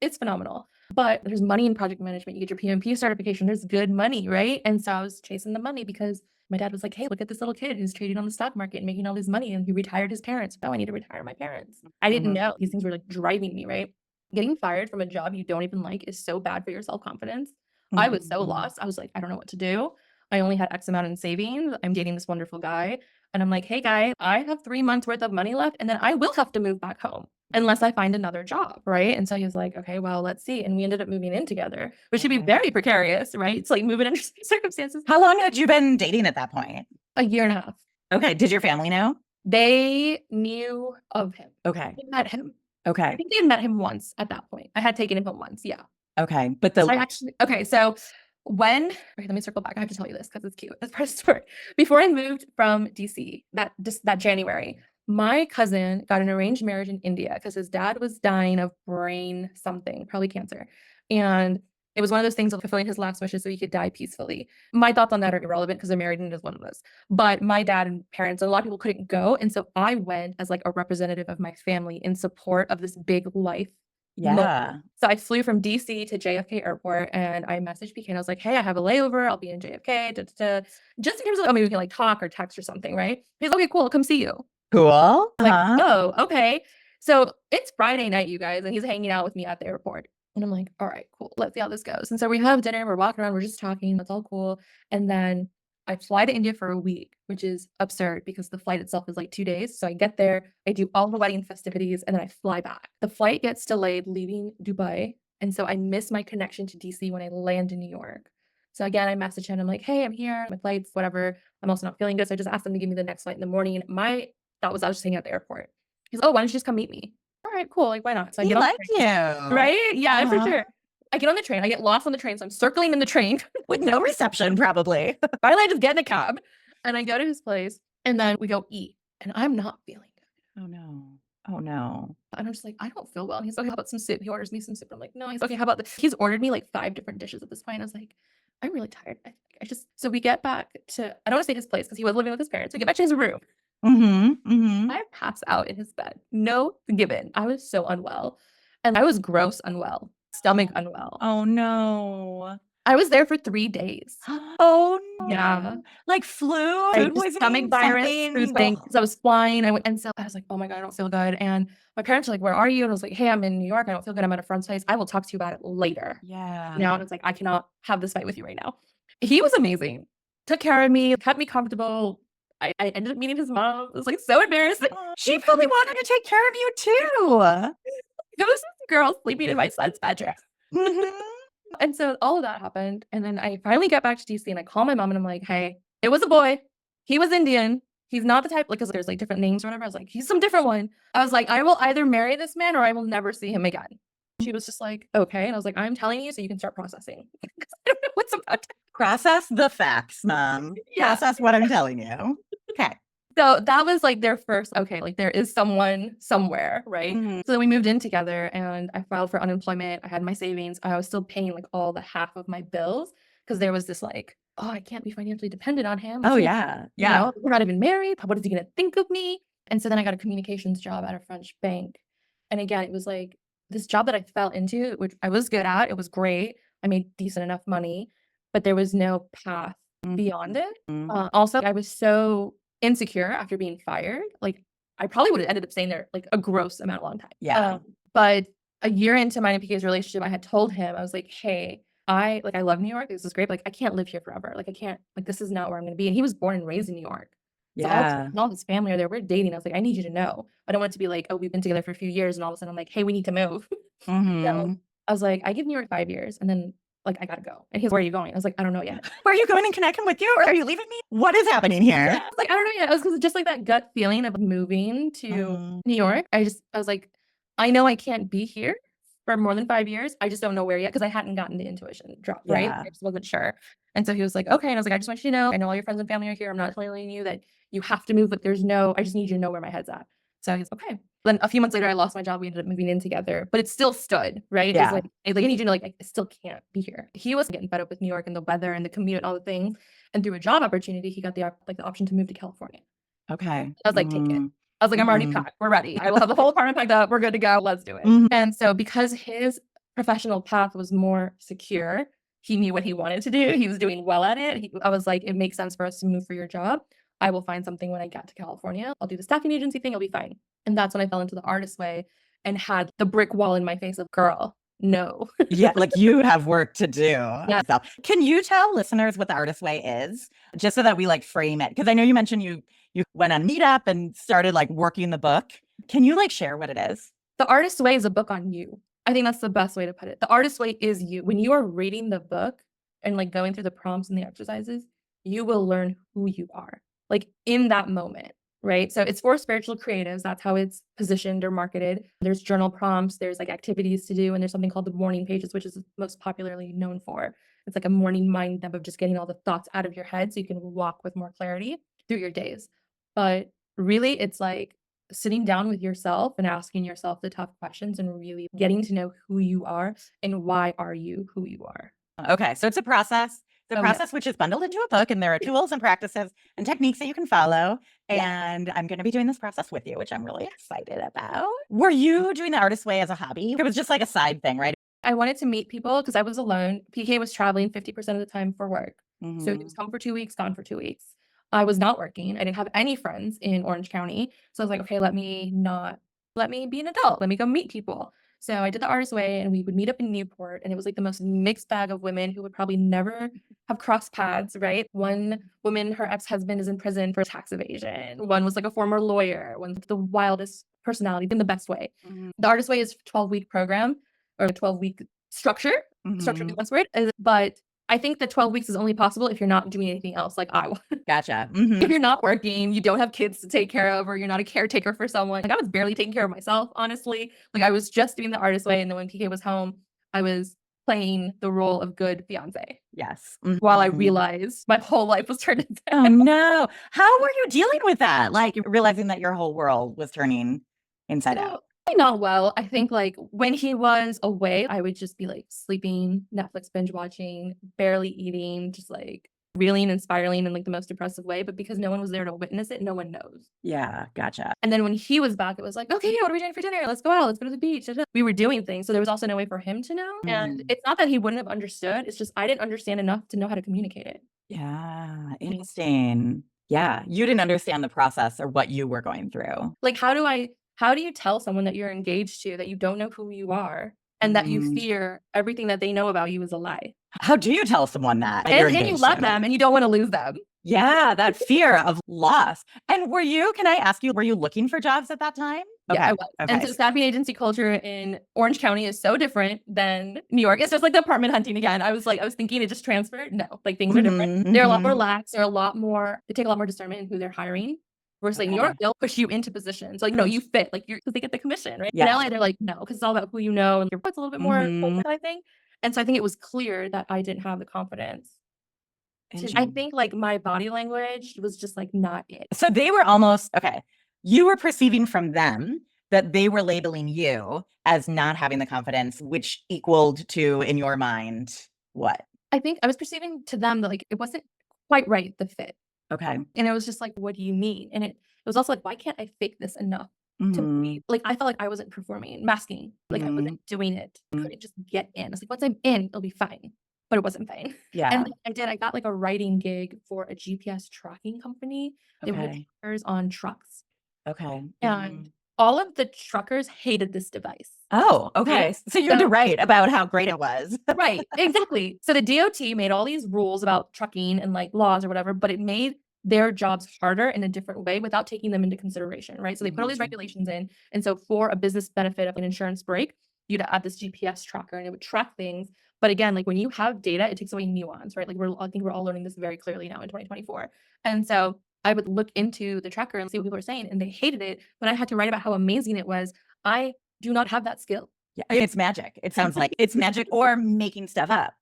It's phenomenal. But there's money in project management. You get your PMP certification. There's good money, right? And so I was chasing the money because my dad was like, "Hey, look at this little kid who's trading on the stock market and making all this money, and he retired his parents. Oh, I need to retire my parents." I didn't Mhm. know these things were like driving me, right? Getting fired from a job you don't even like is so bad for your self-confidence. I was so Mhm. lost. I was like, I don't know what to do. I only had X amount in savings. I'm dating this wonderful guy. And I'm like, "Hey guy, I have 3 months worth of money left, and then I will have to move back home unless I find another job," right? And so he was like, "Okay, well, let's see." And we ended up moving in together, which should be Okay. very precarious, right? It's like moving under circumstances. How long had you been dating at that point? A year and a half. Okay. Did your family know? They knew of him. Okay. They met him. I Okay. think they had met him once at that point. I had taken him home once, yeah. Okay. But So I actually okay, so let me circle back. I have to tell you this because it's cute. It's part of the story. Before I moved from DC that January, my cousin got an arranged marriage in India because his dad was dying of brain something, probably cancer. And it was one of those things of fulfilling his last wishes so he could die peacefully. My thoughts on that are irrelevant because they're married and is one of us. But my dad and parents and a lot of people couldn't go. And so I went as like a representative of my family in support of this big life moment. yeah. So I flew from DC to JFK Airport and I messaged PK and I was like, "Hey, I have a layover. I'll be in JFK, da, da, da." Just in terms of, maybe we can like talk or text or something, right? He's okay, cool. I'll come see you. Cool. I'm like, Uh-huh. "Oh, okay." So it's Friday night, you guys, and he's hanging out with me at the airport. And I'm like, "All right, cool. Let's see how this goes." And so we have dinner, we're walking around, we're just talking, that's all cool. And then I fly to India for a week, which is absurd because the flight itself is like 2 days. So I get there, I do all the wedding festivities, and then I fly back. The flight gets delayed leaving Dubai, and so I miss my connection to DC when I land in New York. So again, I message him, I'm like, "Hey, I'm here, my flight's whatever. I'm also not feeling good." So I just asked them to give me the next flight in the morning. My thought was I was just hanging at the airport. He's, "Oh, why don't you just come meet me?" All right, cool. Like, why not? So I He get on the liked train. you. Right? Yeah, for Uh-huh. sure. I get on the train. I get lost on the train. So I'm circling in the train. With no reception, probably. Finally, I just get in a cab and I go to his place and then we go eat. And I'm not feeling good. Oh no. Oh no. And I'm just like, I don't feel well. And he's like, "Okay, how about some soup?" He orders me some soup. I'm like, "No." He's okay, how about this? He's ordered me like 5 different dishes at this point. I was like, I'm really tired. I just so we get back to I don't want to say his place because he was living with his parents. We get back to his room. Mhm. Mhm. I pass out in his bed. No given. I was so unwell. And I was gross unwell, stomach unwell. Oh no. I was there for 3 days. Oh Yeah. no. Like flu, I food just stomach poisoning, virus, food something. thing, Ugh. 'cause I was flying, and so I was like, "Oh my God, I don't feel good," and my parents are like, "Where are you?" And I was like, "Hey, I'm in New York, I don't feel good, I'm at a friend's place, I will talk to you about it later." Yeah. And it's like, "I cannot have this fight with you right now." He was amazing. Took care of me, kept me comfortable. I ended up meeting his mom. It was, like, so embarrassing. Aw, she probably wanted to take care of you too. It was this girl sleeping in my son's bedroom. Mhm. And so all of that happened, and then I finally get back to DC, and I call my mom, and I'm like, "Hey, it was a boy. He was Indian. he's not the type, like, because there's like different names or whatever. I was like, he's some different one. I was like, I will either marry this man or I will never see him again. She was just like, okay. And I was like, I'm telling you so you can start processing. Because I don't know what's about to. Process the facts, Mom. Yeah. Process what I'm telling you. Okay. So that was like their first, okay, like there is someone somewhere, right? Mhm. So then we moved in together and I filed for unemployment. I had my savings. I was still paying like all the half of my bills because there was this like, oh, I can't be financially dependent on him. Oh, So, yeah. you Yeah. know, we're not even married. What is he going to think of me? And so then I got a communications job at a French bank. And again, it was like this job that I fell into, which I was good at. It was great. I made decent enough money, but there was no path beyond it. Also, I was so insecure after being fired. Like, I probably would have ended up staying there like a gross amount of long time. Yeah. But a year into mine and PK's relationship, I had told him, I was like, hey, I love New York. This is great. But, like, I can't live here forever. Like, I can't, like, this is not where I'm going to be. And he was born and raised in New York. So Yeah. all his family are there. We're dating. I was like, I need you to know. I don't want it to be like, oh, we've been together for a few years. And all of a sudden I'm like, hey, we need to move. So I was like, I give New York 5 years. And then like, I gotta go. And he's, where are you going? I was like, I don't know yet. Where are you going, and can I come with you, or are you leaving me? What is happening here? Yeah, I was like, I don't know yet. It was just like that gut feeling of moving to New York. I was like, I know I can't be here for more than 5 years. I just don't know where yet because I hadn't gotten the intuition drop, right? Yeah. I just wasn't sure. And so he was like, okay. And I was like, I just want you to know, I know all your friends and family are here. I'm not telling you that you have to move, but I just need you to know where my head's at. So he's okay. Then a few months later, I lost my job. We ended up moving in together, but it still stood, right? Yeah. It's like, I need you to know, like, I still can't be here. He was getting fed up with New York and the weather and the commute and all the things. And through a job opportunity, he got the option to move to California. Okay. I was like, take it. I was like, I'm already packed. We're ready. I will have the whole apartment packed up. We're good to go. Let's do it. And so because his professional path was more secure, he knew what he wanted to do. He was doing well at it. I was like, it makes sense for us to move for your job. I will find something when I get to California. I'll do the staffing agency thing. I'll be fine. And that's when I fell into the artist way and had the brick wall in my face of, girl, no. Yeah, like you have work to do. Yeah. So, can you tell listeners what the artist way is, just so that we like frame it? Because I know you mentioned you went on Meetup and started like working the book. Can you like share what it is? The artist way is a book on you. I think that's the best way to put it. The artist way is you. When you are reading the book and like going through the prompts and the exercises, you will learn who you are, like in that moment, right? So it's for spiritual creatives. That's how it's positioned or marketed. There's journal prompts, there's like activities to do, and there's something called the morning pages, which is most popularly known for. It's like a morning mind dump of just getting all the thoughts out of your head so you can walk with more clarity through your days. But really, it's like sitting down with yourself and asking yourself the tough questions and really getting to know who you are and why are you who you are. Okay, so it's a process. The process which is bundled into a book, and there are tools and practices and techniques that you can follow. And I'm going to be doing this process with you, which I'm really excited about. Were you doing the artist way as a hobby? It was just like a side thing, right? I wanted to meet people because I was alone. PK was traveling 50% of the time for work. So he was home for 2 weeks, gone for 2 weeks. I was not working. I didn't have any friends in Orange County. So I was like, okay, let me be an adult. Let me go meet people. So I did the artist way and we would meet up in Newport, and it was like the most mixed bag of women who would probably never have crossed paths, right? One woman, her ex-husband is in prison for tax evasion. One was like a former lawyer. One's the wildest personality in the best way. The artist way is a 12-week program or a 12-week structure. Structure is the best word. But I think that 12 weeks is only possible if you're not doing anything else like I was. Gotcha. If you're not working, you don't have kids to take care of, or you're not a caretaker for someone. Like I was barely taking care of myself, honestly. Like I was just doing the artist way. And then when PK was home, I was playing the role of good fiance. Yes. While I realized my whole life was turned into Oh no. How were you dealing with that? Like realizing that your whole world was turning inside out. Not well. I think like when he was away, I would just be like sleeping, Netflix binge watching, barely eating, just like reeling and spiraling in like the most depressive way. But because no one was there to witness it, no one knows. Yeah, gotcha. And then when he was back, it was like, okay, what are we doing for dinner? Let's go out. Let's go to the beach. We were doing things. So there was also no way for him to know. And it's not that he wouldn't have understood. It's just I didn't understand enough to know how to communicate it. Yeah, interesting. Yeah, you didn't understand the process or what you were going through. Like, how do you tell someone that you're engaged to that you don't know who you are and that you fear everything that they know about you is a lie? How do you tell someone that? And you love them and you don't want to lose them. Yeah, that fear of loss. And can I ask you, were you looking for jobs at that time? Yeah, I was. Okay. And so staffing agency culture in Orange County is so different than New York. It's just like the apartment hunting again. I was thinking it just transferred. No, like things are different. They're a lot more lax. They take a lot more discernment in who they're hiring. Versus like New Okay. York, they'll push you into positions. Like, no, you fit. Like you're because they get the commission, right? In Yeah. LA, they're like, no, because it's all about who you know and your voice a little bit more Mhm. open, I think. And so I think it was clear that I didn't have the confidence to I Interesting. think like my body language was just like not it. So they were almost okay. You were perceiving from them that they were labeling you as not having the confidence, which equaled to, in your mind, what? I think I was perceiving to them that like it wasn't quite right, the fit. Okay. And it was just like, what do you mean? And it was also like, why can't I fake this enough to Mhm. be like I felt like I wasn't performing, masking, like I Mhm. wasn't doing it. I couldn't just get in. I was like, once I'm in, it'll be fine. But it wasn't fine. And Yeah. like, I got like a writing gig for a GPS tracking company. They wanted Okay. trackers on trucks. Okay. And Mhm. all of the truckers hated this device. Oh, Right? okay. So you had to So write about how great it was. right, exactly. So the DOT made all these rules about trucking and like laws or whatever, but it made their jobs harder in a different way without taking them into consideration, right? So they put all these Mhm. regulations in. And so for a business benefit of an insurance break, you'd add this GPS tracker and it would track things. But again, like when you have data, it takes away nuance, right? Like I think we're all learning this very clearly now in 2024. And so I would look into the tracker and see what people are saying, and they hated it. But I had to write about how amazing it was. I do not have that skill. Yeah, it's magic. It sounds like it's magic or making stuff up.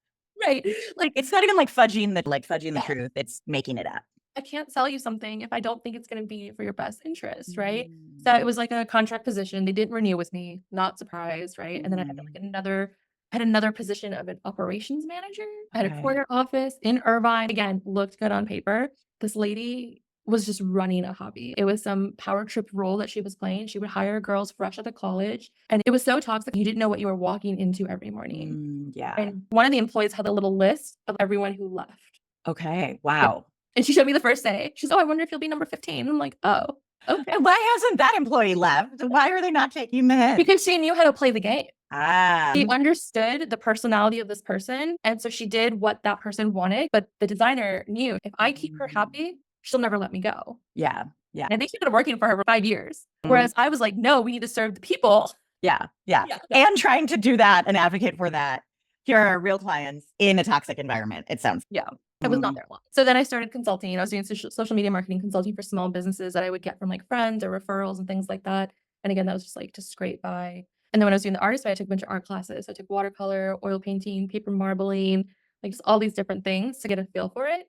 Right. Like It's not even like fudging the yeah. truth. It's making it up. I can't sell you something if I don't think it's gonna be for your best interest, right? So Mm. it was like a contract position. They didn't renew with me, not surprised, right? And then I had like Mhm. another position of an operations manager at a Okay. corner office in Irvine. Again, looked good on paper. This lady was just running a hobby. It was some power trip role that she was playing. She would hire girls fresh out of college, and it was so toxic. You didn't know what you were walking into every morning. Yeah. And one of the employees had a little list of everyone who left. Okay. Yeah. Wow. And she showed me the first day. She's, "Oh, I wonder if you'll be number 15." I'm like, "Oh, okay." And why hasn't that employee left? Why are they not taking the hit? Because she knew how to play the game. Ah. She understood the personality of this person, and so she did what that person wanted, but the designer knew, "If I keep her Mhm. happy, she'll never let me go." Yeah. Yeah. And I think she'd been working for her for 5 years. Mhm. Whereas I was like, "No, we need to serve the people." Yeah. Yeah. Yeah. And trying to do that and advocate for that. Here are real clients in a toxic environment. It sounds. Yeah. I was not Mhm. there long. So then I started consulting. I was doing social media marketing consulting for small businesses that I would get from like friends or referrals and things like that. And again, that was just like to scrape by. And then when I was doing the artist way, I took a bunch of art classes. So I took watercolor, oil painting, paper marbling, like just all these different things to get a feel for it.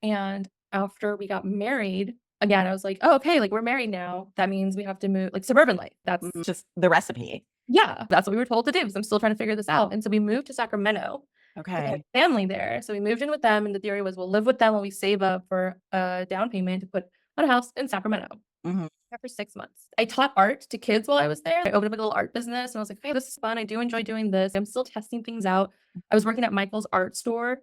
And after we got married, again, I was like, oh, okay, like we're married now. That means we have to move like suburban life. That's Just the recipe. yeah, that's what we were told to do because I'm still trying to figure this out. And so we moved to Sacramento because I had Okay. family there. So we moved in with them, and the theory was we'll live with them while we save up for a down payment to put on a house in Sacramento. Mhm. After 6 months, I taught art to kids while I was there. I opened up a little art business, and I was like, "Hey, this is fun. I do enjoy doing this." I'm still testing things out. I was working at Michael's art store.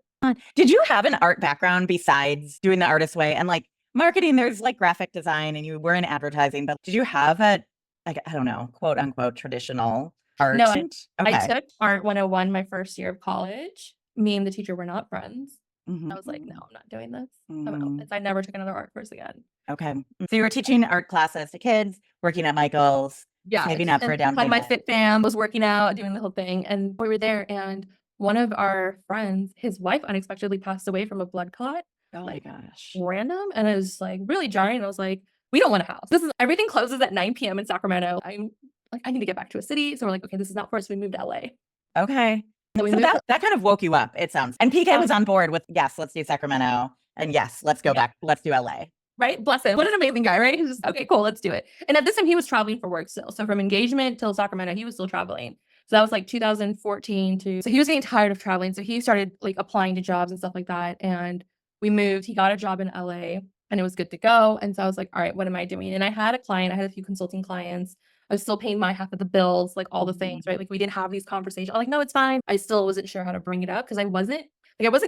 Did you have an art background besides doing the artist way and like marketing? There's like graphic design and you were in advertising, but did you have a, like, I don't know, quote unquote, traditional No, art? I Okay. took Art 101 my first year of college. Me and the teacher were not friends. I was like, "No, Mhm. I'm not doing this. I'm out." Mhm. And so I never took another art course again. Okay. So you were teaching art classes to kids, working at Michael's, Yeah, saving up for and a down had my payment. fit fam, was working out, doing the whole thing, and we were there, and one of our friends, his wife unexpectedly passed away from a blood clot, Oh my like, gosh. random, and it was, like, really jarring. I was like, "We don't want a house. This is everything closes at 9 PM in Sacramento. I'm like, I need to get back to a city." So we're like, "Okay, this is not for us." We moved to LA. Okay. So we So moved that kind of woke you up, it sounds. And PK was on board with, yes, let's do Sacramento. And yes, let's go yeah. back. Let's do LA. Right? Bless him. What an amazing guy, right? He's just, okay, cool, let's do it. And at this time, he was traveling for work still. So from engagement till Sacramento, he was still traveling. So that was like 2014 to, so he was getting tired of traveling. So he started like applying to jobs and stuff like that. And we moved, he got a job in LA and it was good to go. And so I was like, all right, what am I doing? And I had a client, I had a few consulting clients. I was still paying my half of the bills, like all the things, right? Like we didn't have these conversations. I'm like, no, it's fine. I still wasn't sure how to bring it up because I wasn't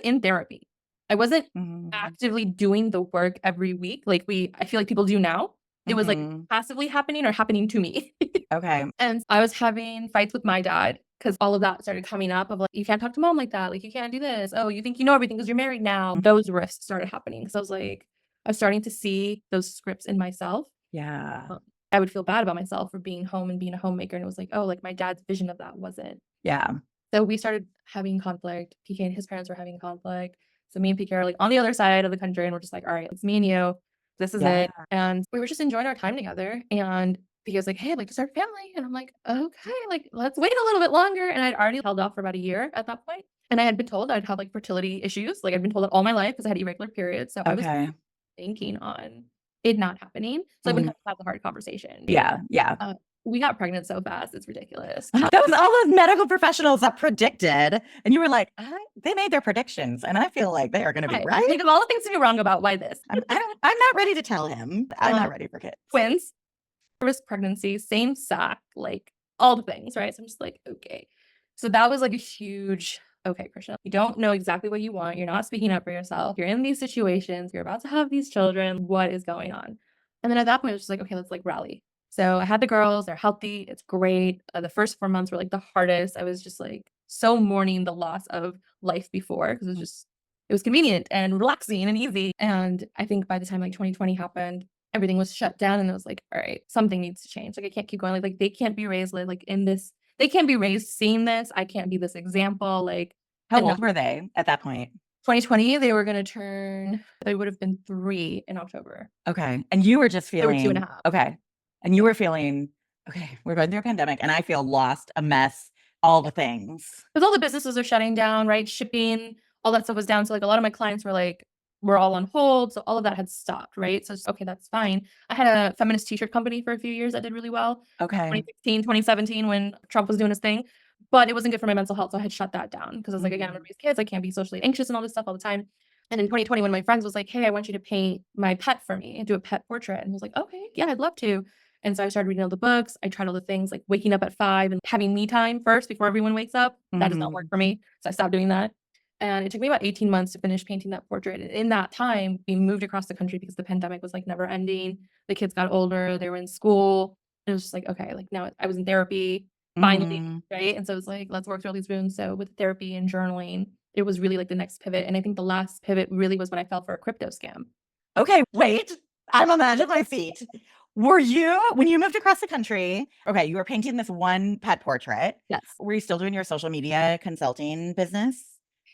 in therapy. I wasn't Mhm. actively doing the work every week like I feel like people do now. It was like Mhm. passively happening or happening to me. Okay. And I was having fights with my dad because all of that started coming up of like, you can't talk to mom like that. Like, you can't do this. Oh, you think you know everything because you're married now. Those rifts started happening. So I was like, I was starting to see those scripts in myself. Yeah. Um, I would feel bad about myself for being home and being a homemaker. And it was like, oh, like my dad's vision of that wasn't. Yeah. So we started having conflict. PK and his parents were having conflict. So me and PK are like on the other side of the country and we're just like, all right, it's me and you. This is Yeah. it. And we were just enjoying our time together. And he was like, hey, I'd like to start a family. And I'm like, okay, like let's wait a little bit longer. And I'd already held off for about a year at that point. And I had been told I'd have like fertility issues. Like I'd been told that all my life because I had irregular periods. So I was Okay. banking on it not happening. So I wouldn't Mhm. have to have the hard conversation. Yeah. Yeah. We got pregnant so fast. It's ridiculous. That was all those medical professionals that predicted. And you were like, they made their predictions. And I feel like they are going to be right. Think of all the things to be wrong about. Why this? I'm not ready to tell him. I'm not ready for kids. Twins, first pregnancy, same sac, like all the things, right? So I'm just like, okay. So that was like a huge, okay, Krishna, you don't know exactly what you want. You're not speaking up for yourself. You're in these situations. You're about to have these children. What is going on? And then at that point, it was just like, okay, let's like rally. So I had the girls. They're healthy. It's great. The first 4 months were like the hardest. I was just like so mourning the loss of life before because it was convenient and relaxing and easy. And I think by the time like 2020 happened, everything was shut down and it was like, all right, something needs to change. Like I can't keep going. Like they can't be raised like in this, they can't be raised seeing this. I can't be this example. Like How old were they at that point? 2020, they were going to turn, they would have been 3 in October. Okay. And you were just They were feeling 2.5. okay. And you were feeling, okay, we're going through a pandemic and I feel lost, a mess, all the things. Because all the businesses are shutting down, right? Shipping, all that stuff was down. So like a lot of my clients were like, we're all on hold. So all of that had stopped, right? So it's okay, that's fine. I had a feminist t-shirt company for a few years that did really well. Okay. 2016, 2017 when Trump was doing his thing. But it wasn't good for my mental health. So I had shut that down because I was like, again, I'm gonna raise kids. I can't be socially anxious and all this stuff all the time. And in 2020, one of my friends was like, hey, I want you to paint my pet for me and do a pet portrait. And I was like, okay, yeah, I'd love to. And so I started reading all the books. I tried all the things like waking up at 5 and having me time first before everyone wakes up. That does not work for me. So I stopped doing that. And it took me about 18 months to finish painting that portrait. And in that time, we moved across the country because the pandemic was like never ending. The kids got older, they were in school. And it was just like, okay, like now I was in therapy finally, right? And so it was like, let's work through all these wounds. So with therapy and journaling, it was really like the next pivot. And I think the last pivot really was when I fell for a crypto scam. Okay, wait. I'm on the edge of my seat. Were you, when you moved across the country, okay, you were painting this one pet portrait. Yes. Were you still doing your social media consulting business?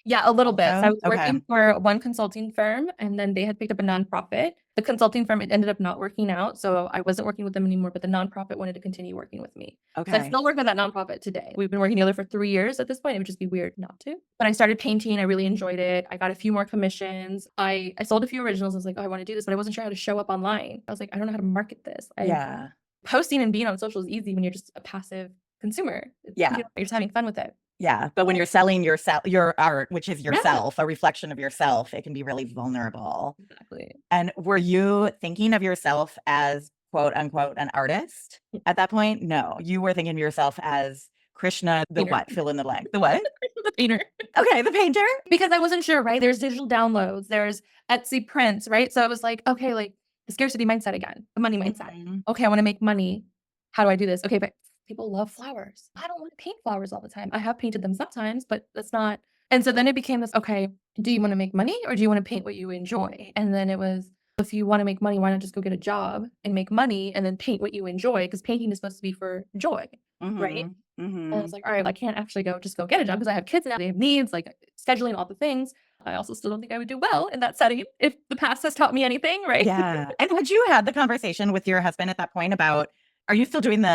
Yeah, a little bit. So I was Okay. working for one consulting firm and then they had picked up a nonprofit. The consulting firm, it ended up not working out. So I wasn't working with them anymore, but the nonprofit wanted to continue working with me. So I Okay. still work with that nonprofit today. We've been working together for 3 years at this point. It would just be weird not to. But I started painting. I really enjoyed it. I got a few more commissions. I sold a few originals. I was like, oh, I want to do this, but I wasn't sure how to show up online. I was like, I don't know how to market this. Yeah. Posting and being on social is easy when you're just a passive consumer. Yeah. You're just having fun with it. Yeah. But when you're selling your art, which is yourself, a reflection of yourself, it can be really vulnerable. Exactly. And were you thinking of yourself as quote unquote an artist at that point? No, you were thinking of yourself as Krishna, the Painter. what? Fill in the blank. The what? The painter. Okay, the painter. Because I wasn't sure, right? There's digital downloads, there's Etsy prints, right? So it was like, okay, like the scarcity mindset again, the money mindset. Okay, I want to make money. How do I do this? Okay, but people love flowers. I don't want to paint flowers all the time. I have painted them sometimes, but that's not. And so then it became this, okay, do you want to make money or do you want to paint what you enjoy? And then it was, if you want to make money, why not just go get a job and make money and then paint what you enjoy? Because painting is supposed to be for joy, right? And I was like, all right, I can't actually just go get a job because I have kids now. They have needs, like scheduling, all the things. I also still don't think I would do well in that setting if the past has taught me anything, right? Yeah. And had you had the conversation with your husband at that point about, are you still doing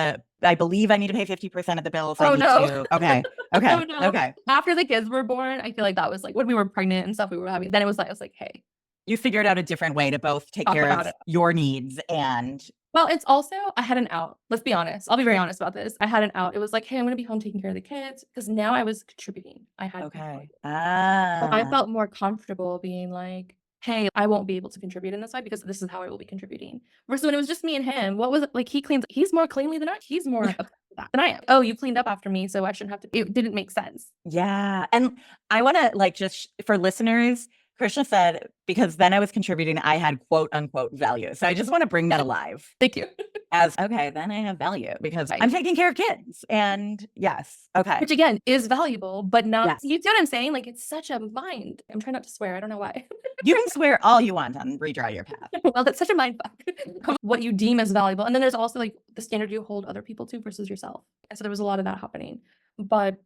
I believe I need to pay 50% of the bills? Oh, no. Okay. Okay. Oh, no. Okay. After the kids were born, I feel like that was like when we were pregnant and stuff we were having, then it was like, I was like, hey. You figured out a different way to both take care of your needs and. Well, it's also, I had an out. Let's be honest. I'll be very honest about this. I had an out. It was like, hey, I'm going to be home taking care of the kids because now I was contributing. I had. Okay. So I felt more comfortable being like, hey, I won't be able to contribute in this way because this is how I will be contributing. Versus when it was just me and him, what was it? Like he's more cleanly than I, he's more than I am. Oh, you cleaned up after me, so I shouldn't have to. It didn't make sense. Yeah. And I want to just for listeners, Krishna said, because then I was contributing, I had quote unquote value. So I just want to bring that alive. Thank you. As, okay, then I have value because I'm taking care of kids. And yes. Okay. Which again is valuable, but not, you see what I'm saying? Like it's such a mind. I'm trying not to swear. I don't know why. You can swear all you want on Redraw Your Path. Well, that's such a mind fuck. What you deem as valuable. And then there's also like the standard you hold other people to versus yourself. And so there was a lot of that happening. But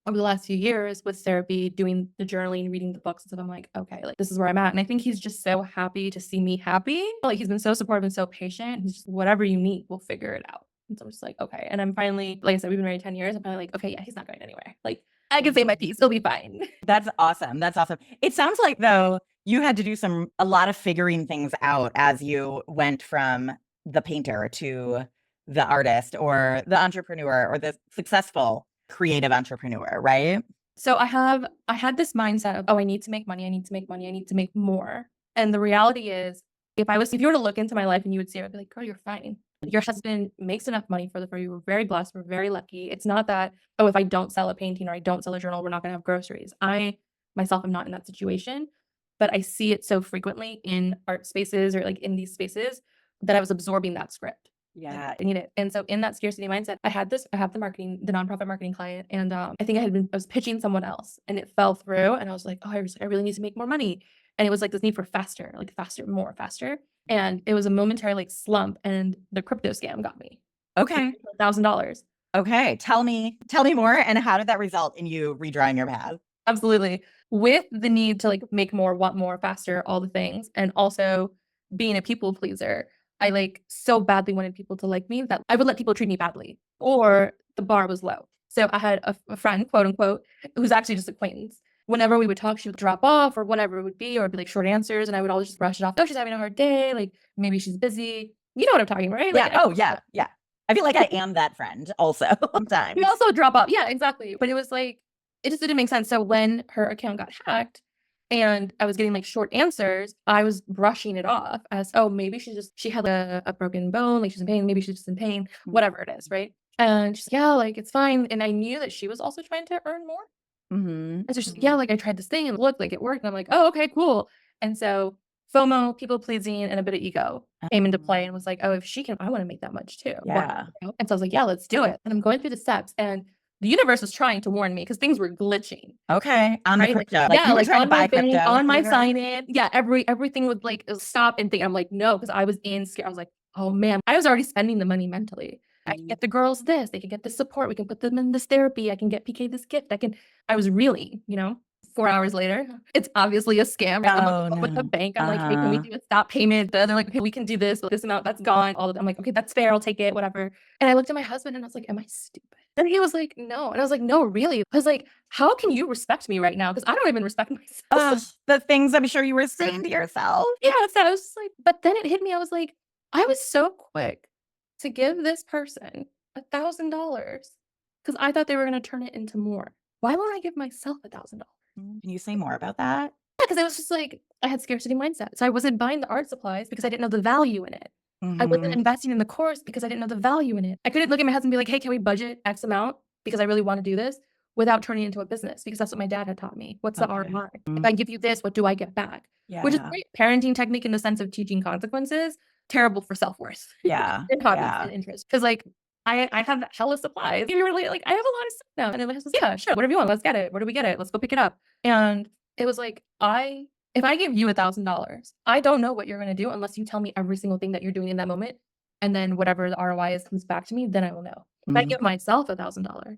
over the last few years with therapy, doing the journaling, reading the books and stuff, I'm like, okay, like this is where I'm at. And I think he's just so happy to see me happy. Like he's been so supportive and so patient. He's just, whatever you need, we'll figure it out. And so I'm just like, okay. And I'm finally, like I said, we've been married 10 years. I'm finally like, okay, yeah, he's not going anywhere. Like I can say my piece. It'll be fine. That's awesome. That's awesome. It sounds like though you had to do a lot of figuring things out as you went from the painter to the artist or the entrepreneur or the successful creative entrepreneur, right? So I had this mindset of, oh, I need to make money. I need to make money. I need to make more. And the reality is, if you were to look into my life and you would see it, I'd be like, girl, you're fine. Your husband makes enough money for you. We're very blessed. We're very lucky. It's not that, oh, if I don't sell a painting or I don't sell a journal, we're not going to have groceries. I myself am not in that situation, but I see it so frequently in art spaces or like in these spaces that I was absorbing that script. Yeah. I need it. And so in that scarcity mindset, I have the nonprofit marketing client. And I think I was pitching someone else and it fell through. And I was like, oh, I really need to make more money. And it was like this need for faster, like faster, more faster. And it was a momentary like slump and the crypto scam got me. Okay. $1,000. Okay. Tell me more. And how did that result in you redrawing your path? Absolutely. With the need to like make more, want more, faster, all the things. And also being a people pleaser. I like so badly wanted people to like me that I would let people treat me badly or the bar was low. So I had a friend, quote unquote, who's actually just acquaintance. Whenever we would talk, she would drop off or whatever it would be, or it'd be like short answers. And I would always just brush it off. Oh, she's having a hard day. Like maybe she's busy. You know what I'm talking about, right? Yeah. Like, Oh, yeah. Yeah. I feel like I am that friend also sometimes. we also drop off. Yeah, exactly. But it was like, it just didn't make sense. So when her account got hacked and I was getting like short answers, I was brushing it off as, oh, maybe she had a broken bone, like she's in pain, maybe she's just in pain, whatever it is, right? And she's like, yeah, like it's fine. And I knew that she was also trying to earn more. And so she's like, yeah, like I tried this thing and look, like it worked. And I'm like, oh, okay, cool. And so FOMO, people pleasing, and a bit of ego came into play and was like, oh, if she can, I want to make that much too. Yeah. And so I was like, yeah, let's do it. And I'm going through the steps and the universe was trying to warn me because things were glitching. Okay. On the crypto. Like, yeah, like trying on to buy my bank, crypto. on my sign-in. Yeah, everything would like stop and think. I'm like, no, because I was scared. I was like, oh man, I was already spending the money mentally. I can get the girls this, they can get this support, we can put them in this therapy, I can get PK this gift, I was really, 4 hours later, it's obviously a scam. I'm like, with the bank, I'm like, hey, can we do a stop payment? They're like, okay, we can do this amount, that's gone. All of them, I'm like, okay, that's fair, I'll take it, whatever. And I looked at my husband and I was like, am I stupid? And he was like, no. And I was like, no, really? I was like, how can you respect me right now? Because I don't even respect myself. The things I'm sure you were saying to yourself. Yeah, so I was just like, but then it hit me. I was like, I was so quick to give this person $1,000 because I thought they were going to turn it into more. Why won't I give myself $1,000? Can you say more about that? Yeah, because it was just like I had scarcity mindset. So I wasn't buying the art supplies because I didn't know the value in it. I wasn't investing in the course because I didn't know the value in it. I couldn't look at my husband and be like, hey, can we budget X amount because I really want to do this without turning it into a business because that's what my dad had taught me. What's the ROI? If I give you this, what do I get back? Yeah. Which is great parenting technique in the sense of teaching consequences, terrible for self-worth. Yeah. And hobbies and interests. Because like I have hella supplies. You were like, I have a lot of stuff now. And then my husband's like, yeah, sure, whatever you want, let's get it. Where do we get it? Let's go pick it up. And it was like, if I give you $1,000, I don't know what you're going to do unless you tell me every single thing that you're doing in that moment. And then whatever the ROI is comes back to me, then I will know. If I give myself $1,000,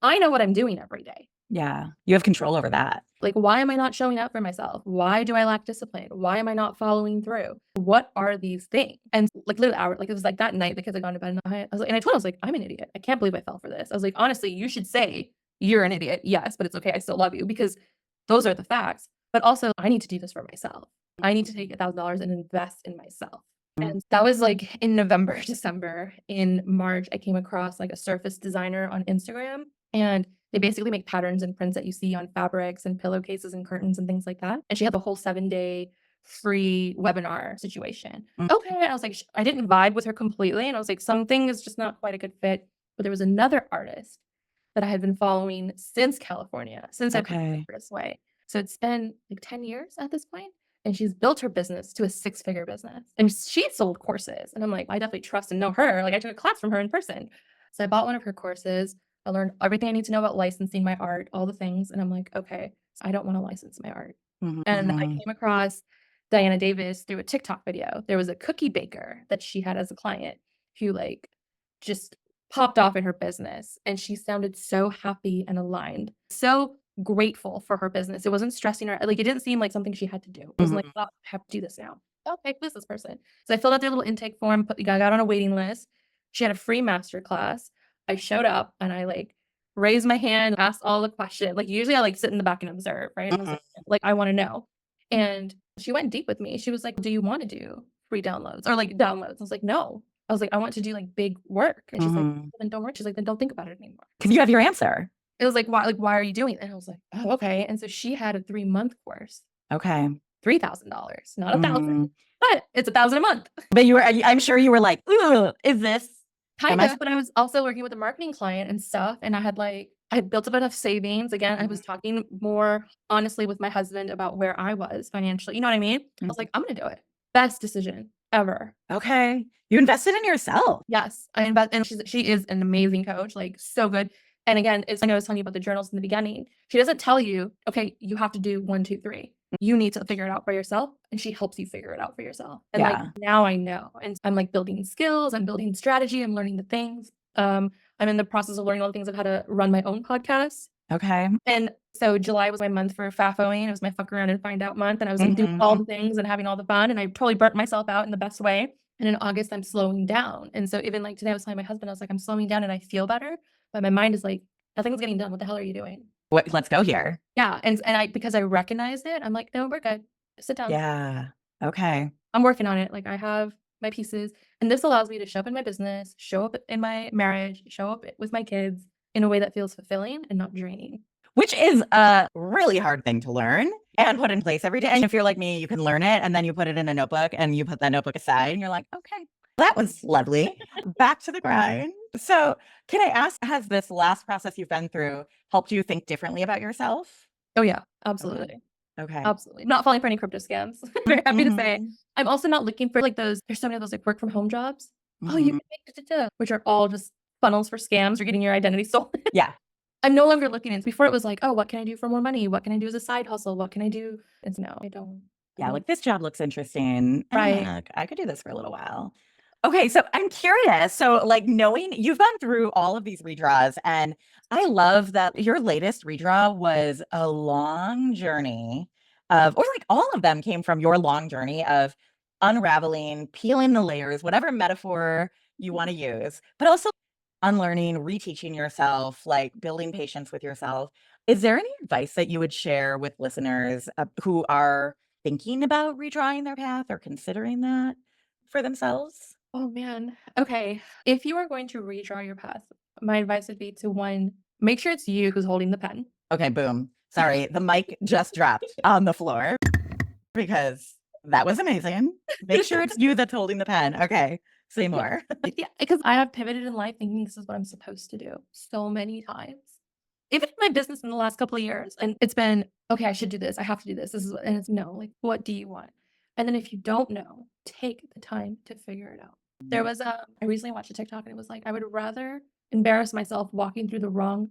I know what I'm doing every day. Yeah. You have control over that. Like, why am I not showing up for myself? Why do I lack discipline? Why am I not following through? What are these things? And like literally hour, like it was like that night, the kids had gone to bed and I was like, and I told him, I was like, I'm an idiot. I can't believe I fell for this. I was like, honestly, you should say you're an idiot. Yes, but it's okay. I still love you because those are the facts. But also I need to do this for myself. I need to take $1,000 and invest in myself. And that was like in November, December. In March, I came across like a surface designer on Instagram and they basically make patterns and prints that you see on fabrics and pillowcases and curtains and things like that. And she had the whole 7-day free webinar situation. Okay. And I was like, I didn't vibe with her completely. And I was like, something is just not quite a good fit. But there was another artist that I had been following since California, since I put this way. So it's been like 10 years at this point. And she's built her business to a 6-figure business. And she sold courses. And I'm like, I definitely trust and know her. Like I took a class from her in person. So I bought one of her courses. I learned everything I need to know about licensing my art, all the things. And I'm like, okay, I don't want to license my art. And I came across Diana Davis through a TikTok video. There was a cookie baker that she had as a client who like just popped off in her business, and she sounded so happy and aligned, so grateful for her business. It wasn't stressing her. Like, it didn't seem like something she had to do. It wasn't like, oh, I have to do this now. Okay, who's this person? So I filled out their little intake form, got on a waiting list. She had a free master class. I showed up and I like raised my hand, asked all the questions. Like, usually I like sit in the back and observe, right? And I was like, I want to know. And she went deep with me. She was like, do you want to do free downloads or like downloads? I was like, no. I was like, I want to do like big work. And she's like, then don't work. She's like, then don't think about it anymore. Because you have your answer. It was like, why are you doing it? And I was like, oh, okay. And so she had a 3-month course. Okay. $3,000, not $1,000, but it's $1,000 a month. But I'm sure you were like, ooh, is this? Kind of, but I was also working with a marketing client and stuff. And I had built up enough savings. Again, I was talking more honestly with my husband about where I was financially. You know what I mean? I was like, I'm going to do it. Best decision ever. Okay. You invested in yourself. Yes. I invest, and she is an amazing coach, like so good. And again, it's like I was telling you about the journals in the beginning. She doesn't tell you, okay, you have to do 1, 2, 3. You need to figure it out for yourself. And she helps you figure it out for yourself. And like now I know. And I'm like building skills, I'm building strategy, I'm learning the things. I'm in the process of learning all the things of how to run my own podcast. Okay. And so July was my month for FAFOing. It was my fuck around and find out month. And I was like doing all the things and having all the fun. And I totally burnt myself out in the best way. And in August, I'm slowing down. And so even like today, I was telling my husband, I was like, I'm slowing down and I feel better. But my mind is like, nothing's getting done. What the hell are you doing? What? Let's go here. Yeah. And because I recognized it, I'm like, no, we're good. Sit down. Yeah. Okay. I'm working on it. Like I have my pieces. And this allows me to show up in my business, show up in my marriage, show up with my kids in a way that feels fulfilling and not draining. Which is a really hard thing to learn and put in place every day. And if you're like me, you can learn it and then you put it in a notebook and you put that notebook aside and you're like, okay, that was lovely. Back to the grind. So can I ask, has this last process you've been through helped you think differently about yourself? Oh yeah, absolutely. Okay. Absolutely. Not falling for any crypto scams. Very happy to say. I'm also not looking for like there's so many of those like work from home jobs. Oh, you can make which are all just funnels for scams or getting your identity stolen. Yeah. I'm no longer looking into. Before it was like, oh, what can I do for more money? What can I do as a side hustle? What can I do? It's no, I don't. Yeah, like this job looks interesting. Right. I could do this for a little while. Okay, so I'm curious. So, like, knowing you've gone through all of these redraws, and I love that your latest redraw was a long journey or like all of them came from your long journey of unraveling, peeling the layers, whatever metaphor you want to use, but also unlearning, reteaching yourself, like building patience with yourself. Is there any advice that you would share with listeners who are thinking about redrawing their path or considering that for themselves? Oh man. Okay. If you are going to redraw your path, my advice would be to one, make sure it's you who's holding the pen. Okay, boom. Sorry, the mic just dropped on the floor because that was amazing. Make sure it's you that's holding the pen. Okay, say more. Yeah, because I have pivoted in life thinking this is what I'm supposed to do so many times. Even in my business in the last couple of years. And it's been, okay, I should do this. I have to do this. This is and it's no, like, what do you want? And then if you don't know, take the time to figure it out. There was I recently watched a TikTok and it was like, I would rather embarrass myself walking through the wrong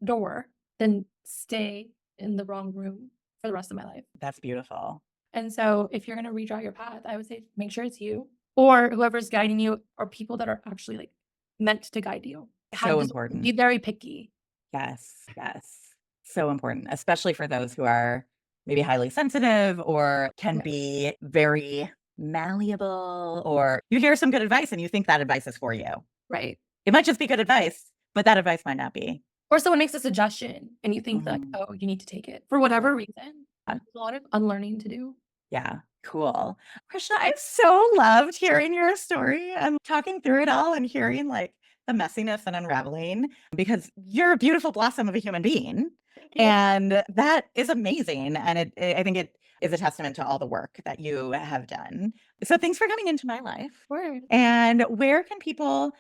door than stay in the wrong room for the rest of my life. That's beautiful. And so if you're going to redraw your path, I would say make sure it's you or whoever's guiding you or people that are actually like meant to guide you. So important. Be very picky. Yes, yes. So important, especially for those who are maybe highly sensitive or can be very malleable, or you hear some good advice and you think that advice is for you. Right. It might just be good advice, but that advice might not be. Or someone makes a suggestion and you think that, oh, you need to take it for whatever reason. There's a lot of unlearning to do. Yeah, cool. Krishna, I've so loved hearing your story and talking through it all and hearing like the messiness and unraveling because you're a beautiful blossom of a human being. And that is amazing. And I think it is a testament to all the work that you have done. So thanks for coming into my life. Word. And where can people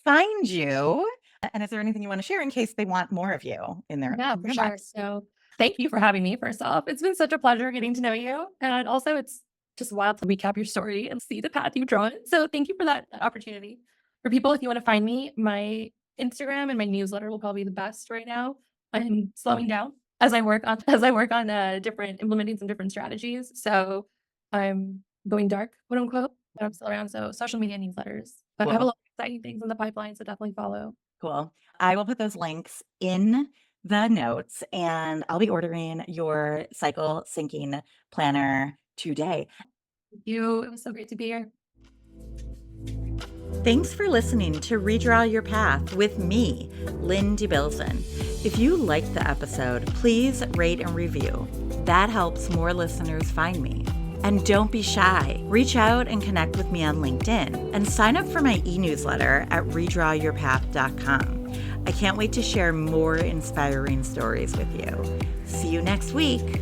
find you? And is there anything you want to share in case they want more of you in their Yeah, for sure. lives? So thank you for having me, first off. It's been such a pleasure getting to know you. And also it's just wild to recap your story and see the path you've drawn. So thank you for that opportunity. For people, if you want to find me, my Instagram and my newsletter will probably be the best right now. I'm slowing down as I work on implementing some different strategies. So I'm going dark, quote unquote, but I'm still around. So social media newsletters. But I have a lot of exciting things in the pipeline, so definitely follow. Cool. I will put those links in the notes and I'll be ordering your cycle syncing planner today. You, it was so great to be here. Thanks for listening to Redraw Your Path with me, Lynn Debilzen. If you liked the episode, please rate and review. That helps more listeners find me. And don't be shy. Reach out and connect with me on LinkedIn and sign up for my e-newsletter at redrawyourpath.com. I can't wait to share more inspiring stories with you. See you next week.